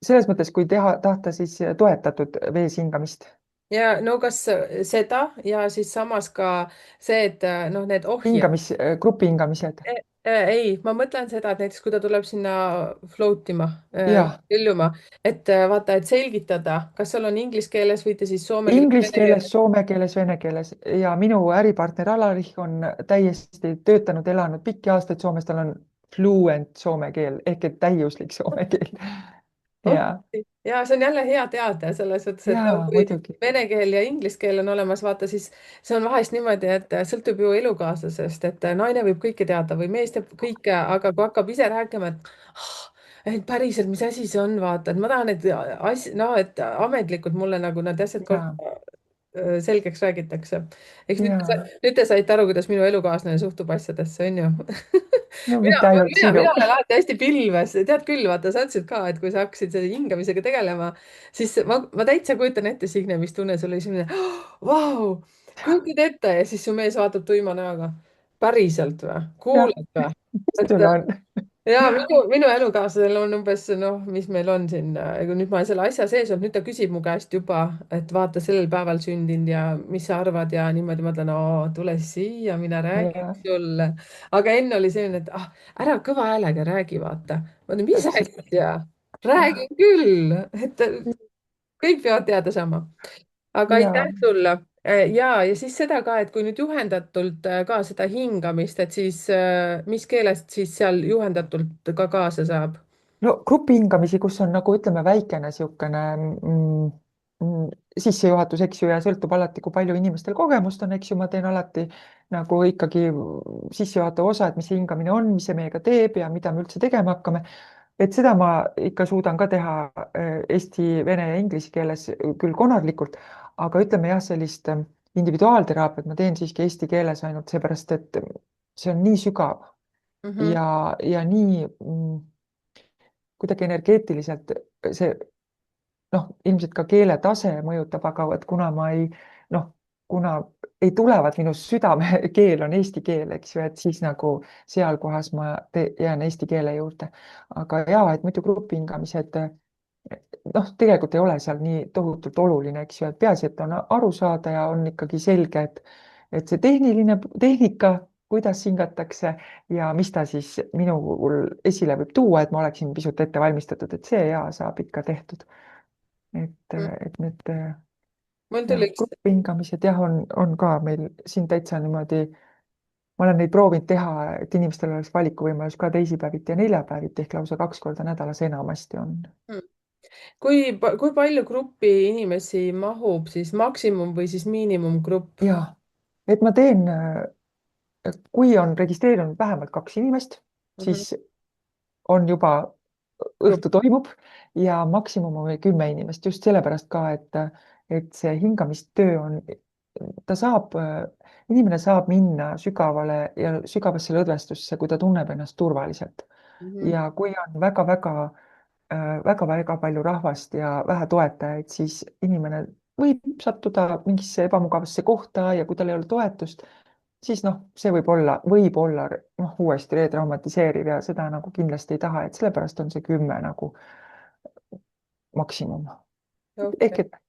selles mõttes, kui tahta, siis toetatud vees hingamist, ja no kas seda ja siis samas ka see, et noh, need ohjed. grupi hingamised. Ei, ma mõtlen seda, et näiteks kui ta tuleb sinna float ima, ja hõljuma, et vaata, et selgitada, kas seal on inglise keeles või te siis soome keeles, inglise vene keeles, keeles. soome keeles, vene keeles ja minu äripartner Alarich on täiesti töötanud, elanud pikki aastaid Soomes, tal on fluent soome keel ehk et täiuslik soome keel. ja, Ja see on jälle hea teada selles mõttes, et noh, ja kui muidugi, vene keel ja inglise keel on olemas, vaata siis see on vahest niimoodi, et sõltub ju elukaaslasest, et naine võib kõike teada või mees teab kõike, aga kui hakkab ise rääkima, et et päriselt, mis asi see on, vaata, et ma tahan, et noh, et ametlikult mulle nagu need asjad ja, selgeks räägitakse. eks ja nüüd te saite aru, kuidas minu elukaaslane suhtub asjadesse, on ju? no mina, mitte ainult mina sinu. olen alati hästi pilves, tead küll, vaata, sa ütlesid ka, et kui sa hakkasid selle hingamisega tegelema, siis ma täitsa kujutan ette, Signe, mis tunne sul oli, selline vau, kujutad ette ja siis su mees vaatab tuima näoga. päriselt või? jah, kuuled või? mis et sul on? ja minu elukaaslasel on umbes noh, mis meil on siin, kui nüüd ma olen selle asja sees olnud, nüüd ta küsib mu käest juba, et vaata sellel päeval sündinud ja mis sa arvad ja niimoodi ma ütlen, tule siia, mina räägin jah, sulle. aga enne oli selline, et ära kõva häälega räägi, vaata. ma ütlen, mis täpselt, asja, jah, räägin küll, et kõik peavad teada saama. aga aitäh ja sulle. Ja siis seda ka, et kui nüüd juhendatult ka seda hingamist, et siis mis keelest siis seal juhendatult ka kaasa saab? no grupi hingamisi, kus on nagu ütleme, väikene niisugune mm, sissejuhatus, eks ju, ja sõltub alati, kui palju inimestel kogemust on, eks ju, ma teen alati nagu ikkagi sissejuhatava osa, et mis see hingamine on, mis see meiega teeb ja mida me üldse tegema hakkame. et seda ma ikka suudan ka teha eesti, vene ja inglise keeles küll konarlikult, aga ütleme jah, sellist individuaalteraapiat ma teen siiski eesti keeles ainult seepärast, et see on nii sügav Mhm, ja nii kuidagi energeetiliselt see noh, ilmselt ka keeletase mõjutab, aga vot kuna ma ei noh, kuna ei tulevad minust südamekeel on eesti keel, eks ju, et siis nagu seal kohas ma jään eesti keele juurde. aga ja, et muidu grupi hingamised noh, tegelikult ei ole seal nii tohutult oluline, eks ju, et peaasi, et on aru saada ja on ikkagi selge, et see tehnika, kuidas hingatakse ja mis ta siis minul esile võib tuua, et ma oleksin pisut ette valmistatud, et see ja saab ikka tehtud. et need mul jah, tuli üks, grupihingamised jah, on ka meil siin täitsa niimoodi, ma olen neid proovinud teha, et inimestel oleks valikuvõimalus ka teisipäeviti ja neljapäeviti ehk lausa 2 korda nädalas enamasti on. kui palju gruppi inimesi mahub siis maksimum või siis miinimumgrupp? ja, et ma teen, kui on registreerunud vähemalt 2 inimest, Mhm. siis on juba, Grupp. õhtu toimub ja maksimum on 10 inimest just sellepärast ka, et see hingamistöö on, ta saab, inimene saab minna sügavale ja sügavasse lõdvestusse, kui ta tunneb ennast turvaliselt. Mhm. ja kui on väga-väga palju rahvast ja vähe toetajaid, siis inimene võib sattuda mingisse ebamugavasse kohta ja kui tal ei ole toetust, siis noh, see võib olla noh, uuesti retraumatiseeriv ja seda nagu kindlasti ei taha, et sellepärast on see 10 nagu maksimum. ehk okei. et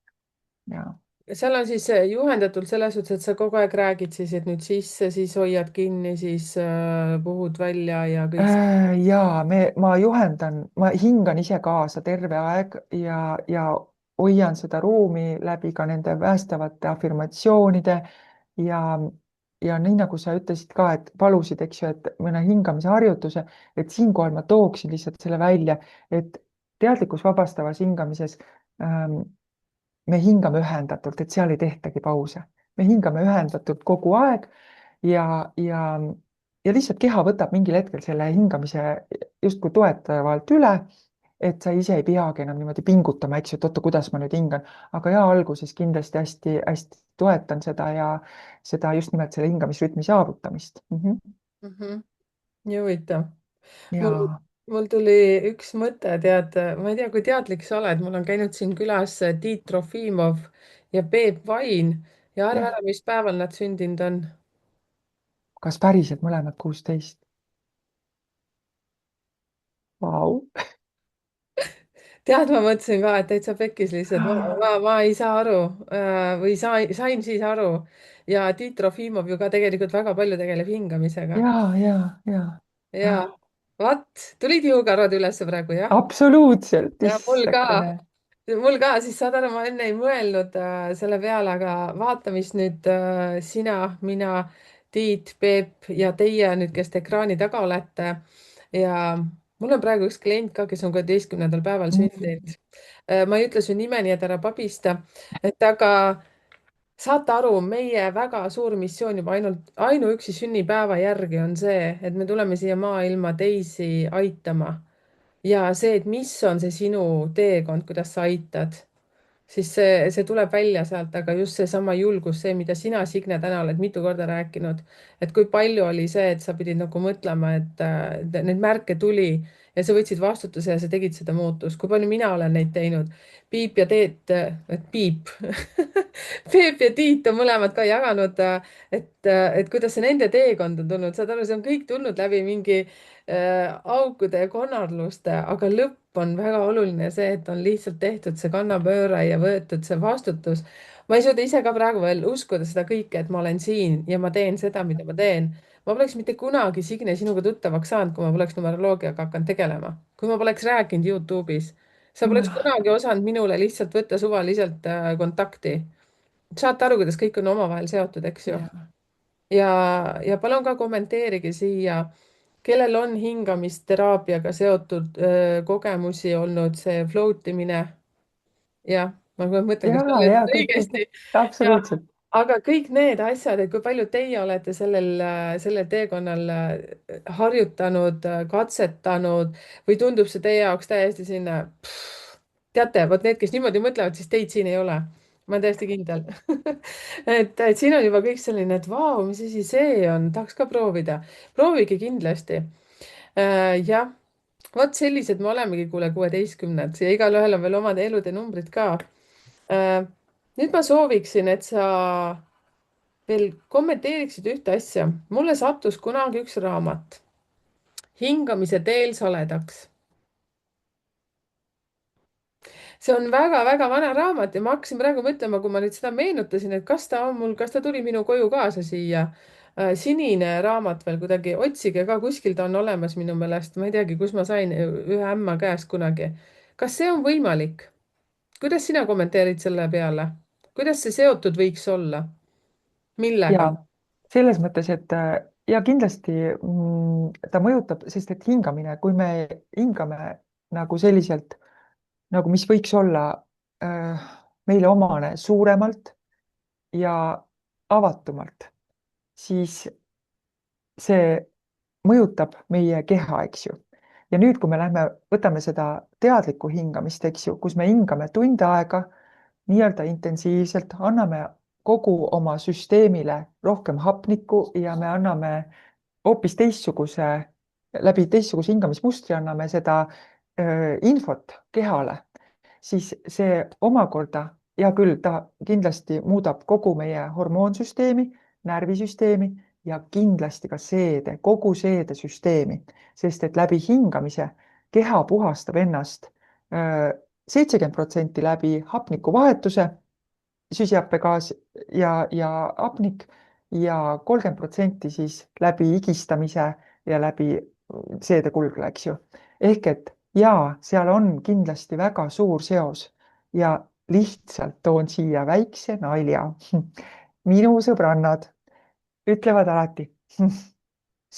ja. seal on siis juhendatud selles suhtes, et sa kogu aeg räägid siis, et nüüd sisse, siis hoiad kinni, siis puhud välja ja kõik see. Ja ma juhendan, ma hingan ise kaasa terve aeg ja hoian seda ruumi läbi ka nende päästavate afirmatsioonide ja, ja nii nagu sa ütlesid ka, et palusid, eks ju, et mõne hingamise harjutuse, et siinkohal ma tooksin lihtsalt selle välja, et teadlikkus vabastavas hingamises me hingame ühendatult, et seal ei tehtagi pause. me hingame ühendatult kogu aeg ja ja lihtsalt keha võtab mingil hetkel selle hingamise justkui toetavalt üle, et sa ise ei peagi enam niimoodi pingutama, eks ju, et oota, kuidas ma nüüd hingan, aga ja alguses kindlasti hästi-hästi toetan seda ja seda just nimelt selle hingamisrütmi saavutamist Mhm. nii huvitav. mul, ja mul tuli üks mõte, tead, ma ei tea, kui teadlik sa oled, mul on käinud siin külas Tiit Trofimov ja Peep Vain ja arva jah, ära, mis päeval nad sündinud on. kas päriselt mõlemad 16? Vau. tead, ma mõtlesin ka, et täitsa pekkis lihtsalt, ma ei saa aru või sain siis aru. ja Tiit Trofimov ju ka tegelikult väga palju tegeleb hingamisega. ja. ja vaat, tulid juukarvad üles praegu, jah? absoluutselt, ja issakene. mul ka, siis saad aru, ma enne ei mõelnud selle peale, aga vaata, mis nüüd sina, mina, Tiit, Peep ja teie nüüd, kes te ekraani taga olete. ja mul on praegu üks klient ka, kes on 16. päeval sündinud. ma ei ütle su nime, nii et ära pabista. et aga saate aru, meie väga suur missioon juba ainuüksi sünnipäeva järgi on see, et me tuleme siia maailma teisi aitama ja see, et mis on see sinu teekond, kuidas sa aitad, siis see tuleb välja sealt, aga just seesama julgus, see, mida sina, Signe, täna oled mitu korda rääkinud, et kui palju oli see, et sa pidid nagu mõtlema, et neid märke tuli ja sa võtsid vastutuse ja sa tegid seda muutust, kui palju mina olen neid teinud. Piip ja Teet, Piip Peep ja Tiit on mõlemad ka jaganud, et kuidas see nende teekond on tulnud, saad aru, see on kõik tulnud läbi mingi aukude ja konarluste, aga lõpp on väga oluline, see, et on lihtsalt tehtud see kannapööre ja võetud see vastutus. ma ei suuda ise ka praegu veel uskuda seda kõike, et ma olen siin ja ma teen seda, mida ma teen. ma poleks mitte kunagi, Signe, sinuga tuttavaks saanud, kui ma poleks numeroloogiaga hakanud tegelema, kui ma poleks rääkinud Youtube'is. sa poleks kunagi osanud minule lihtsalt võtta suvaliselt kontakti. saate aru, kuidas kõik on omavahel seotud, eks ju? ja, ja, ja palun ka kommenteerige siia, kellel on hingamisteraapiaga seotud kogemusi olnud, see float imine. jah, ma kohe mõtlen, kas ma ja ütlen kõik, õigesti. ja, absoluutselt. aga kõik need asjad, et kui palju teie olete sellel teekonnal harjutanud, katsetanud või tundub see teie jaoks täiesti sinna. teate, vot need, kes niimoodi mõtlevad, siis teid siin ei ole. ma olen täiesti kindel et siin on juba kõik selline, et vau, mis asi see on, tahaks ka proovida. proovige kindlasti. jah, vot sellised me olemegi, kuule, 16-ndad ja igalühel on veel omad elud ja numbrid ka. nüüd ma sooviksin, et sa veel kommenteeriksid ühte asja. mulle sattus kunagi üks raamat Hingamise teel saledaks. see on väga-väga vana raamat ja ma hakkasin praegu mõtlema, kui ma nüüd seda meenutasin, et kas ta on mul, kas ta tuli minu koju kaasa siia. sinine raamat veel kuidagi, otsige ka, kuskil ta on olemas minu meelest, ma ei teagi, kus ma sain ühe ämma käest kunagi. kas see on võimalik? kuidas sina kommenteerid selle peale? kuidas see seotud võiks olla? ja millega? selles mõttes, et ja kindlasti ta mõjutab, sest et hingamine, kui me hingame nagu selliselt, nagu mis võiks olla meile omane suuremalt ja avatumalt, siis see mõjutab meie keha, eks ju. ja nüüd, kui me lähme, võtame seda teadlikku hingamist, eks ju, kus me hingame tund aega nii-öelda intensiivselt, anname kogu oma süsteemile rohkem hapnikku ja me anname hoopis teistsuguse, läbi teistsuguse hingamismustri anname seda infot kehale, siis see omakorda, hea küll, ta kindlasti muudab kogu meie hormoonsüsteemi, närvisüsteemi ja kindlasti ka seede, kogu seedesüsteemi, sest et läbi hingamise keha puhastab ennast 70% läbi hapnikuvahetuse, süsihappegaas ja hapnik ja 30% siis läbi higistamise ja läbi seedekulgle, eks ju. ehk et jaa, seal on kindlasti väga suur seos ja lihtsalt toon siia väikse nalja. minu sõbrannad ütlevad alati,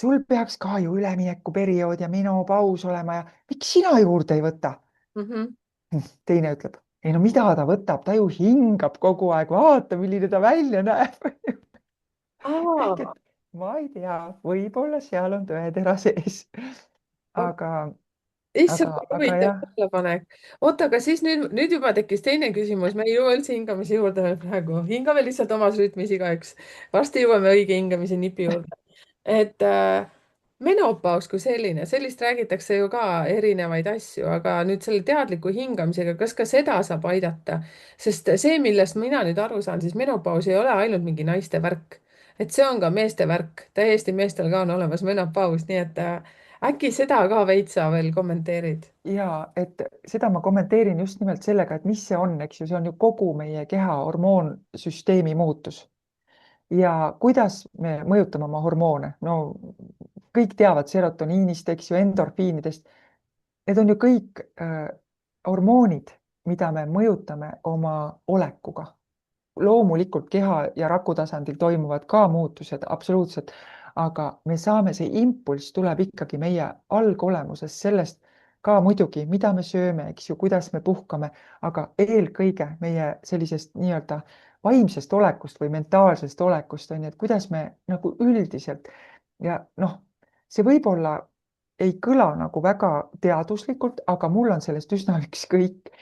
sul peaks ka ju üleminekuperiood ja menopaus olema ja miks sina juurde ei võta? Mhm. teine ütleb, ei no mida ta võtab, ta ju hingab kogu aeg, vaata, milline ta välja näeb. ehk Aa, et ma ei tea, võib-olla seal on tõetera sees. aga, issand, kui aga huvitav jah, tähelepanek. oota, aga siis nüüd juba tekkis teine küsimus, me ei jõua üldse hingamise juurde veel praegu, hingame lihtsalt omas rütmis igaüks. varsti jõuame õige hingamise nipi juurde. et menopaus kui selline, sellist räägitakse ju ka erinevaid asju, aga nüüd selle teadliku hingamisega, kas ka seda saab aidata? sest see, millest mina nüüd aru saan, siis menopaus ei ole ainult mingi naiste värk, et see on ka meeste värk, täiesti meestel ka on olemas menopaus, nii et äkki seda ka veitsa veel kommenteerid? ja et seda ma kommenteerin just nimelt sellega, et mis see on, eks ju, see on ju kogu meie keha hormoonsüsteemi muutus ja kuidas me mõjutame oma hormoone. no kõik teavad serotoniinist, eks ju, endorfiinidest. Need on ju kõik hormoonid, mida me mõjutame oma olekuga. loomulikult keha ja raku tasandil toimuvad ka muutused, absoluutselt, aga me saame, see impulss tuleb ikkagi meie algolemusest, sellest ka muidugi, mida me sööme, eks ju, kuidas me puhkame, aga eelkõige meie sellisest nii-öelda vaimsest olekust või mentaalsest olekust on ju, et kuidas me nagu üldiselt ja noh, see võib-olla ei kõla nagu väga teaduslikult, aga mul on sellest üsna ükskõik.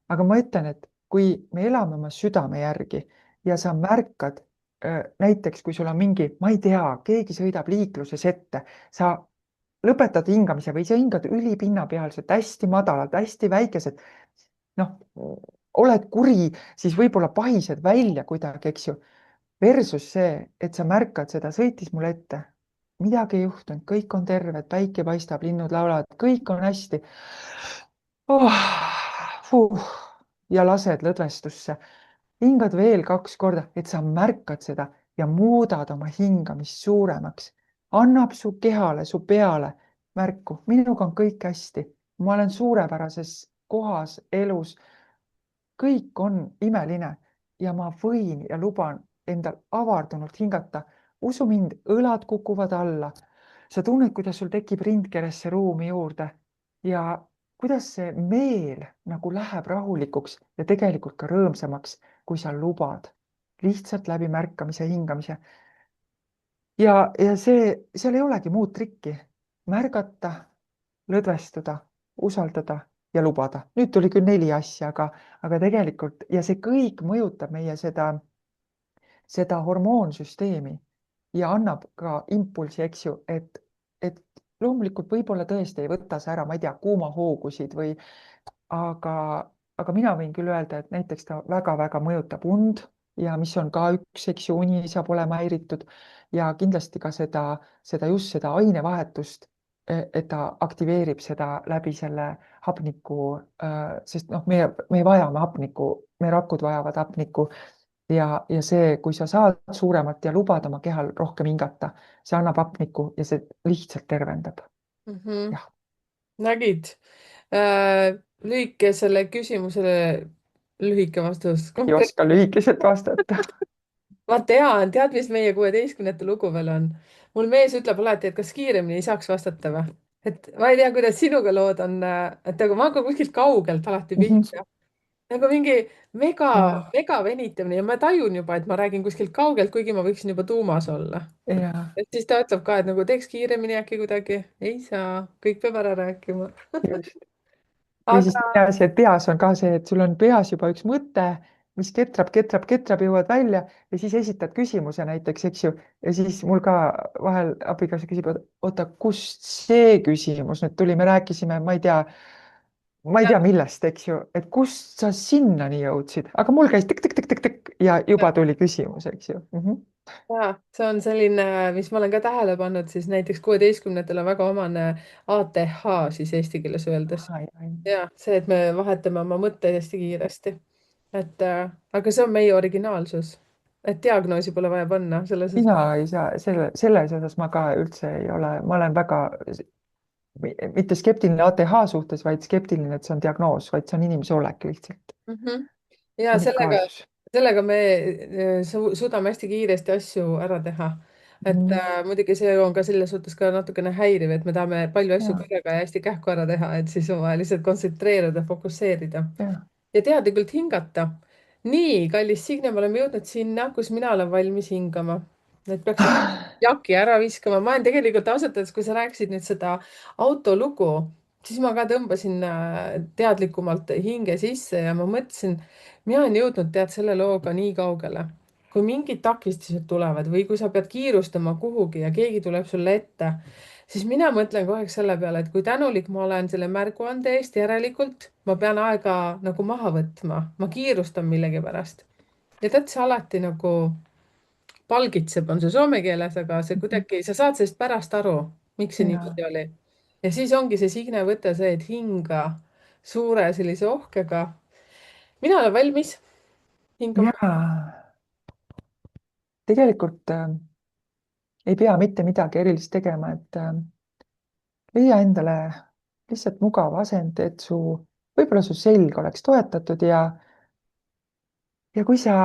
aga ma ütlen, et kui me elame oma südame järgi ja sa märkad näiteks, kui sul on mingi, ma ei tea, keegi sõidab liikluses ette, sa lõpetad hingamise või sa hingad ülipinnapealselt, hästi madalalt, hästi väikesed. noh, oled kuri, siis võib-olla pahised välja kuidagi, eks ju. Versus see, et sa märkad seda, sõitis mul ette, midagi ei juhtunud, kõik on terved, päike paistab, linnud laulavad, kõik on hästi ja lased lõdvestusse. hingad veel 2 korda, et sa märkad seda ja muudad oma hingamist suuremaks. annab su kehale, su peale märku, minuga on kõik hästi, ma olen suurepärases kohas elus, kõik on imeline ja ma võin ja luban endal avardunult hingata. usu mind, õlad kukuvad alla. sa tunned, kuidas sul tekib rindkeresse ruumi juurde ja kuidas see meel nagu läheb rahulikuks ja tegelikult ka rõõmsamaks, kui sa lubad lihtsalt läbi märkamise, hingamise. ja see, seal ei olegi muud trikki. märgata, lõdvestuda, usaldada ja lubada. nüüd tuli küll 4 asja, aga tegelikult ja see kõik mõjutab meie seda hormoonsüsteemi ja annab ka impulsi, eks ju, et loomulikult võib-olla tõesti ei võta see ära, ma ei tea, kuumahoogusid või aga, aga mina võin küll öelda, et näiteks ta väga-väga mõjutab und ja mis on ka üks, eks ju, uni saab olema häiritud ja kindlasti ka just seda ainevahetust, et ta aktiveerib seda läbi selle hapniku, sest noh, meie vajame hapnikku, meie rakud vajavad hapnikku ja see, kui sa saad suuremat ja lubad oma kehal rohkem hingata, see annab hapnikku ja see lihtsalt tervendab. -hmm. jah, nägid lühikesele küsimusele lühike vastus. ei oska lühikeselt vastata. ma tean, tead, mis meie 16. lugu veel on? mul mees ütleb alati, et kas kiiremini ei saaks vastata või? et ma ei tea, kuidas sinuga lood on, et aga ma hakkan kuskilt kaugelt alati pihta. nagu mingi mega, ja, mega venitamine ja ma tajun juba, et ma räägin kuskilt kaugelt, kuigi ma võiksin juba tuumas olla. ja et siis ta ütleb ka, et nagu teeks kiiremini äkki kuidagi. ei saa, kõik peab ära rääkima. just. või siis aga teine asi, et peas on ka see, et sul on peas juba üks mõte, mis ketrab, ketrab, ketrab, jõuad välja ja siis esitad küsimuse näiteks, eks ju. ja siis mul ka vahel abikaasa küsib, oota, kust see küsimus nüüd tuli, me rääkisime, ma ei tea millest, eks ju, et kust sa sinnani jõudsid, aga mul käis tõk-tõk-tõk-tõk-tõk ja juba tuli küsimus, eks ju ja see on selline, mis ma olen ka tähele pannud, siis näiteks 16-ndatel on väga omane ATH siis eesti keeles öeldes. ja see, et me vahetame oma mõtteid hästi kiiresti. aga see on meie originaalsus. et diagnoosi pole vaja panna selles osas. mina ei saa selles osas ma ka üldse ei ole, ma olen väga mitte skeptiline ATH suhtes, vaid skeptiline, et see on diagnoos, vaid see on inimese olek lihtsalt, Mhm. ja unikaalsus. sellega me suudame hästi kiiresti asju ära teha. Mhm. Muidugi see on ka selles suhtes ka natukene häiriv, et me tahame palju asju ja, korraga ja hästi kähku ära teha, et siis on vaja lihtsalt kontsentreeruda, fokusseerida ja. ja teadlikult hingata. nii, kallis Signe, me oleme jõudnud sinna, kus mina olen valmis hingama. et peaks nüüd jaki ära viskama. ma olen tegelikult ausalt öeldes, kui sa rääkisid nüüd seda autolugu, siis ma ka tõmbasin teadlikumalt hinge sisse ja ma mõtlesin, mina olen jõudnud tead selle looga nii kaugele, kui mingid takistused tulevad või kui sa pead kiirustama kuhugi ja keegi tuleb sulle ette, siis mina mõtlen kogu aeg selle peale, et kui tänulik ma olen selle märguande eest, järelikult ma pean aega nagu maha võtma, ma kiirustan millegipärast. ja tead, see alati nagu palgitseb, on see soome keeles, aga see kuidagi, sa saad sellest pärast aru, miks see ja, niimoodi oli. ja siis ongi see Signe võte see, et hinga suure sellise ohkega. mina olen valmis hingama. ja tegelikult ei pea mitte midagi erilist tegema, et leia endale lihtsalt mugav asend, et võib-olla su selg oleks toetatud ja kui sa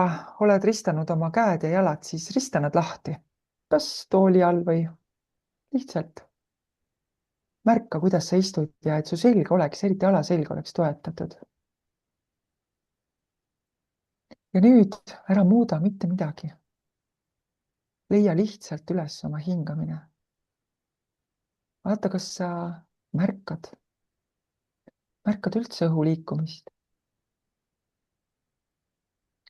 oled ristanud oma käed ja jalad, siis rista nad lahti, kas tooli all või lihtsalt märka, kuidas sa istud ja et su selg oleks, eriti alaselg oleks toetatud. ja nüüd ära muuda mitte midagi. leia lihtsalt üles oma hingamine. vaata, kas sa märkad, märkad üldse õhu liikumist,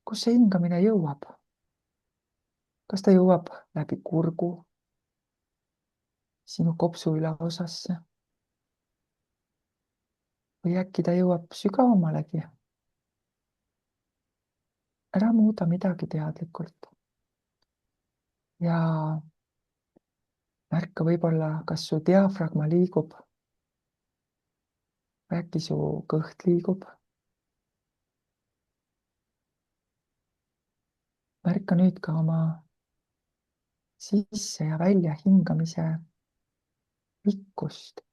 kus see hingamine jõuab. kas ta jõuab läbi kurgu sinu kopsu ülaosasse või äkki ta jõuab sügavamalegi. ära muuda midagi teadlikult ja märka võib-olla, kas su diafragma liigub või äkki su kõht liigub. märka nüüd ka oma sisse ja välja hingamise pikkust.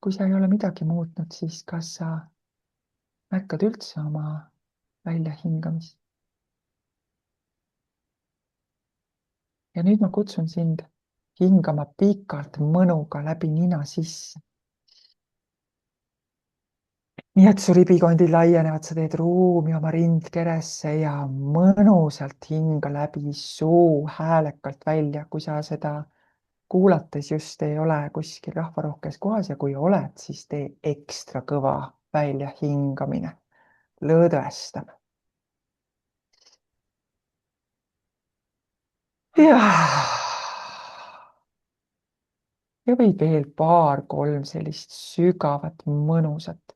kui sa ei ole midagi muutnud, siis kas sa märkad üldse oma väljahingamist? ja nüüd ma kutsun sind hingama pikalt mõnuga läbi nina sisse. nii et su ribikondid laienevad, sa teed ruumi oma rindkeresse ja mõnusalt hinga läbi suu häälekalt välja, kui sa seda kuulates just ei ole kuskil rahvarohkes kohas ja kui oled, siis tee ekstra kõva väljahingamine, lõdvestab. ja võid veel paar-kolm sellist sügavat, mõnusat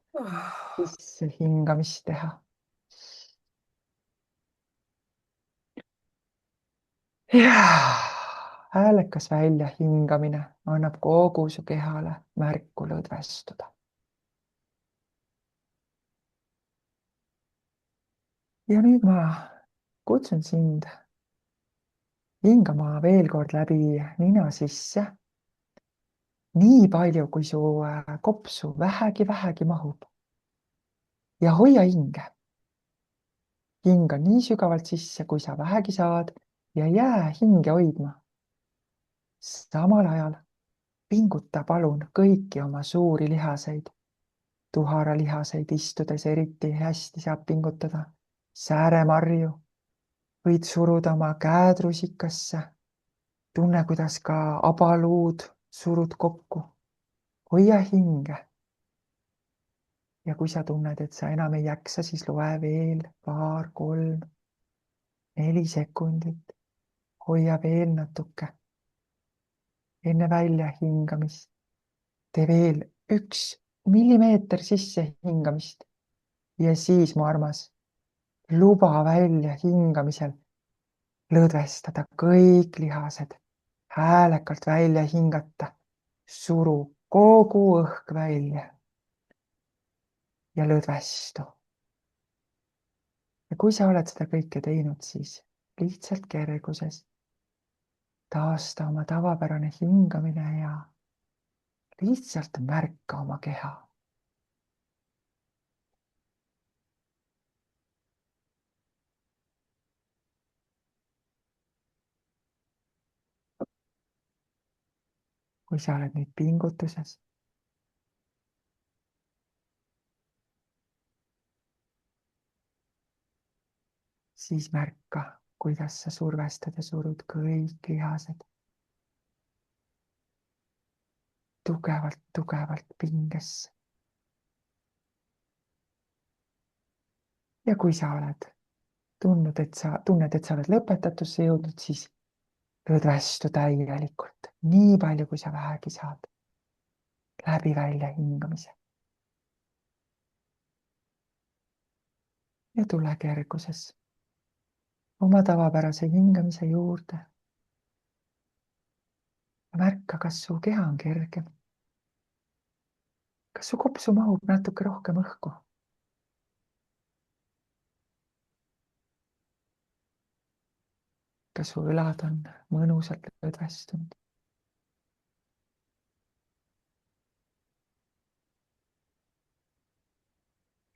sissehingamist teha. häälekas väljahingamine annab kogu su kehale märku lõdvestuda. ja nüüd ma kutsun sind hingama veel kord läbi nina sisse, nii palju, kui su kopsu vähegi mahub. ja hoia hinge. hinga nii sügavalt sisse, kui sa vähegi saad ja jää hinge hoidma. samal ajal pinguta palun kõiki oma suuri lihaseid. tuharalihaseid istudes eriti hästi saab pingutada. sääremarju võid suruda oma käed rusikasse. tunne, kuidas ka abaluud surud kokku. hoia hinge. ja kui sa tunned, et sa enam ei jaksa, siis loe veel paar, 3, 4 sekundit. hoia veel natuke. enne väljahingamist tee veel 1 millimeeter sissehingamist ja siis, mu armas, luba väljahingamisel lõdvestada kõik lihased, häälekalt välja hingata, suru kogu õhk välja ja lõdvestu. ja kui sa oled seda kõike teinud, siis lihtsalt kerguses taasta oma tavapärane hingamine ja lihtsalt märka oma keha. kui sa oled nüüd pingutuses, siis märka, kuidas sa survestad ja surud kõik lihased tugevalt pingesse. ja kui sa oled tunned, et sa oled lõpetatusse jõudnud, siis lõdvestu täielikult, nii palju, kui sa vähegi saad, läbi väljahingamise. ja tule kerguses oma tavapärase hingamise juurde. märka, kas su keha on kergem. kas su kopsu mahub natuke rohkem õhku? kas su õlad on mõnusalt lõdvestunud?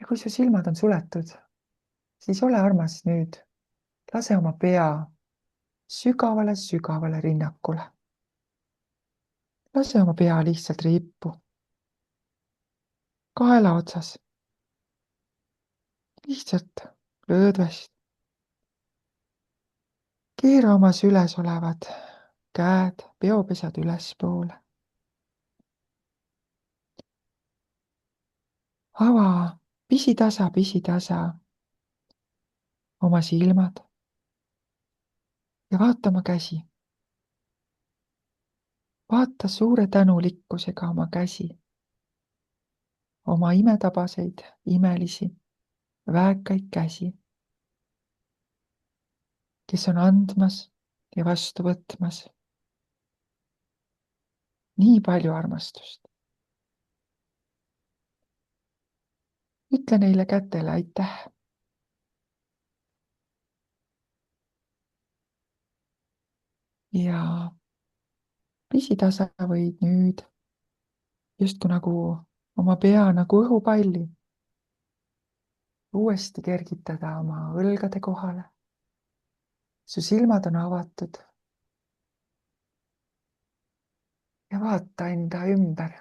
ja kui su silmad on suletud, siis ole armas nüüd, lase oma pea sügavale rinnakule. lase oma pea lihtsalt rippu, kaela otsas. lihtsalt lõdvest. keera oma süles olevad käed, peopesad ülespoole. ava pisitasa oma silmad ja vaata oma käsi. vaata suure tänulikkusega oma käsi, oma imetabaseid, imelisi, väekaid käsi, kes on andmas ja vastu võtmas nii palju armastust. ütle neile kätele aitäh. ja pisitasa võid nüüd justkui nagu oma pea nagu õhupalli uuesti kergitada oma õlgade kohale. su silmad on avatud. ja vaata enda ümber.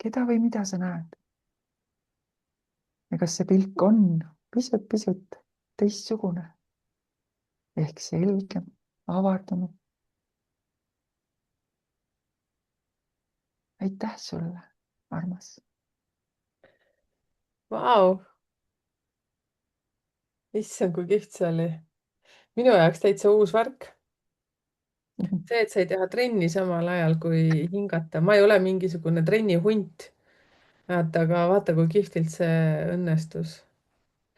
keda või mida sa näed? ja kas see pilk on pisut teistsugune ehk selgem, avardunud? aitäh sulle, armas. Vau, issand, kui kihvt see oli. minu jaoks täitsa uus värk. see, et sa ei teha trenni samal ajal kui hingata, ma ei ole mingisugune trennihunt. vaata, aga vaata, kui kihvtilt see õnnestus.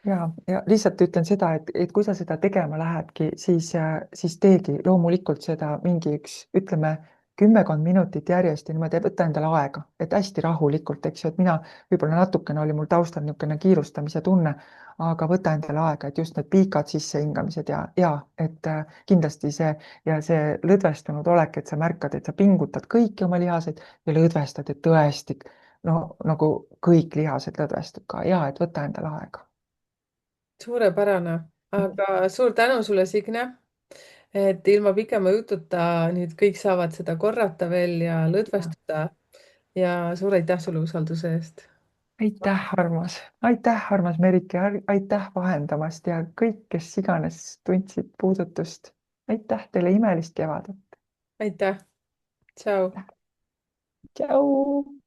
ja lihtsalt ütlen seda, et kui sa seda tegema lähedki, siis teegi loomulikult seda mingi ütleme, kümmekond minutit järjest ja niimoodi, võta endale aega, et hästi rahulikult, eks ju, et mina võib-olla natukene oli mul taustal niisugune kiirustamise tunne, aga võta endale aega, et just need pikad sissehingamised ja et kindlasti see ja see lõdvestunud olek, et sa märkad, et sa pingutad kõiki oma lihased ja lõdvestad, et tõesti no nagu kõik lihased lõdvestub ka ja et võta endale aega. suurepärane, aga suur tänu sulle, Signe, et ilma pikema jututa nüüd kõik saavad seda korrata veel ja lõdvestuda. ja suur aitäh sulle usalduse eest. Aitäh, armas Merike, aitäh vahendamast ja kõik, kes iganes tundsid puudutust. aitäh teile imelist kevadet. aitäh, tšau. tšau.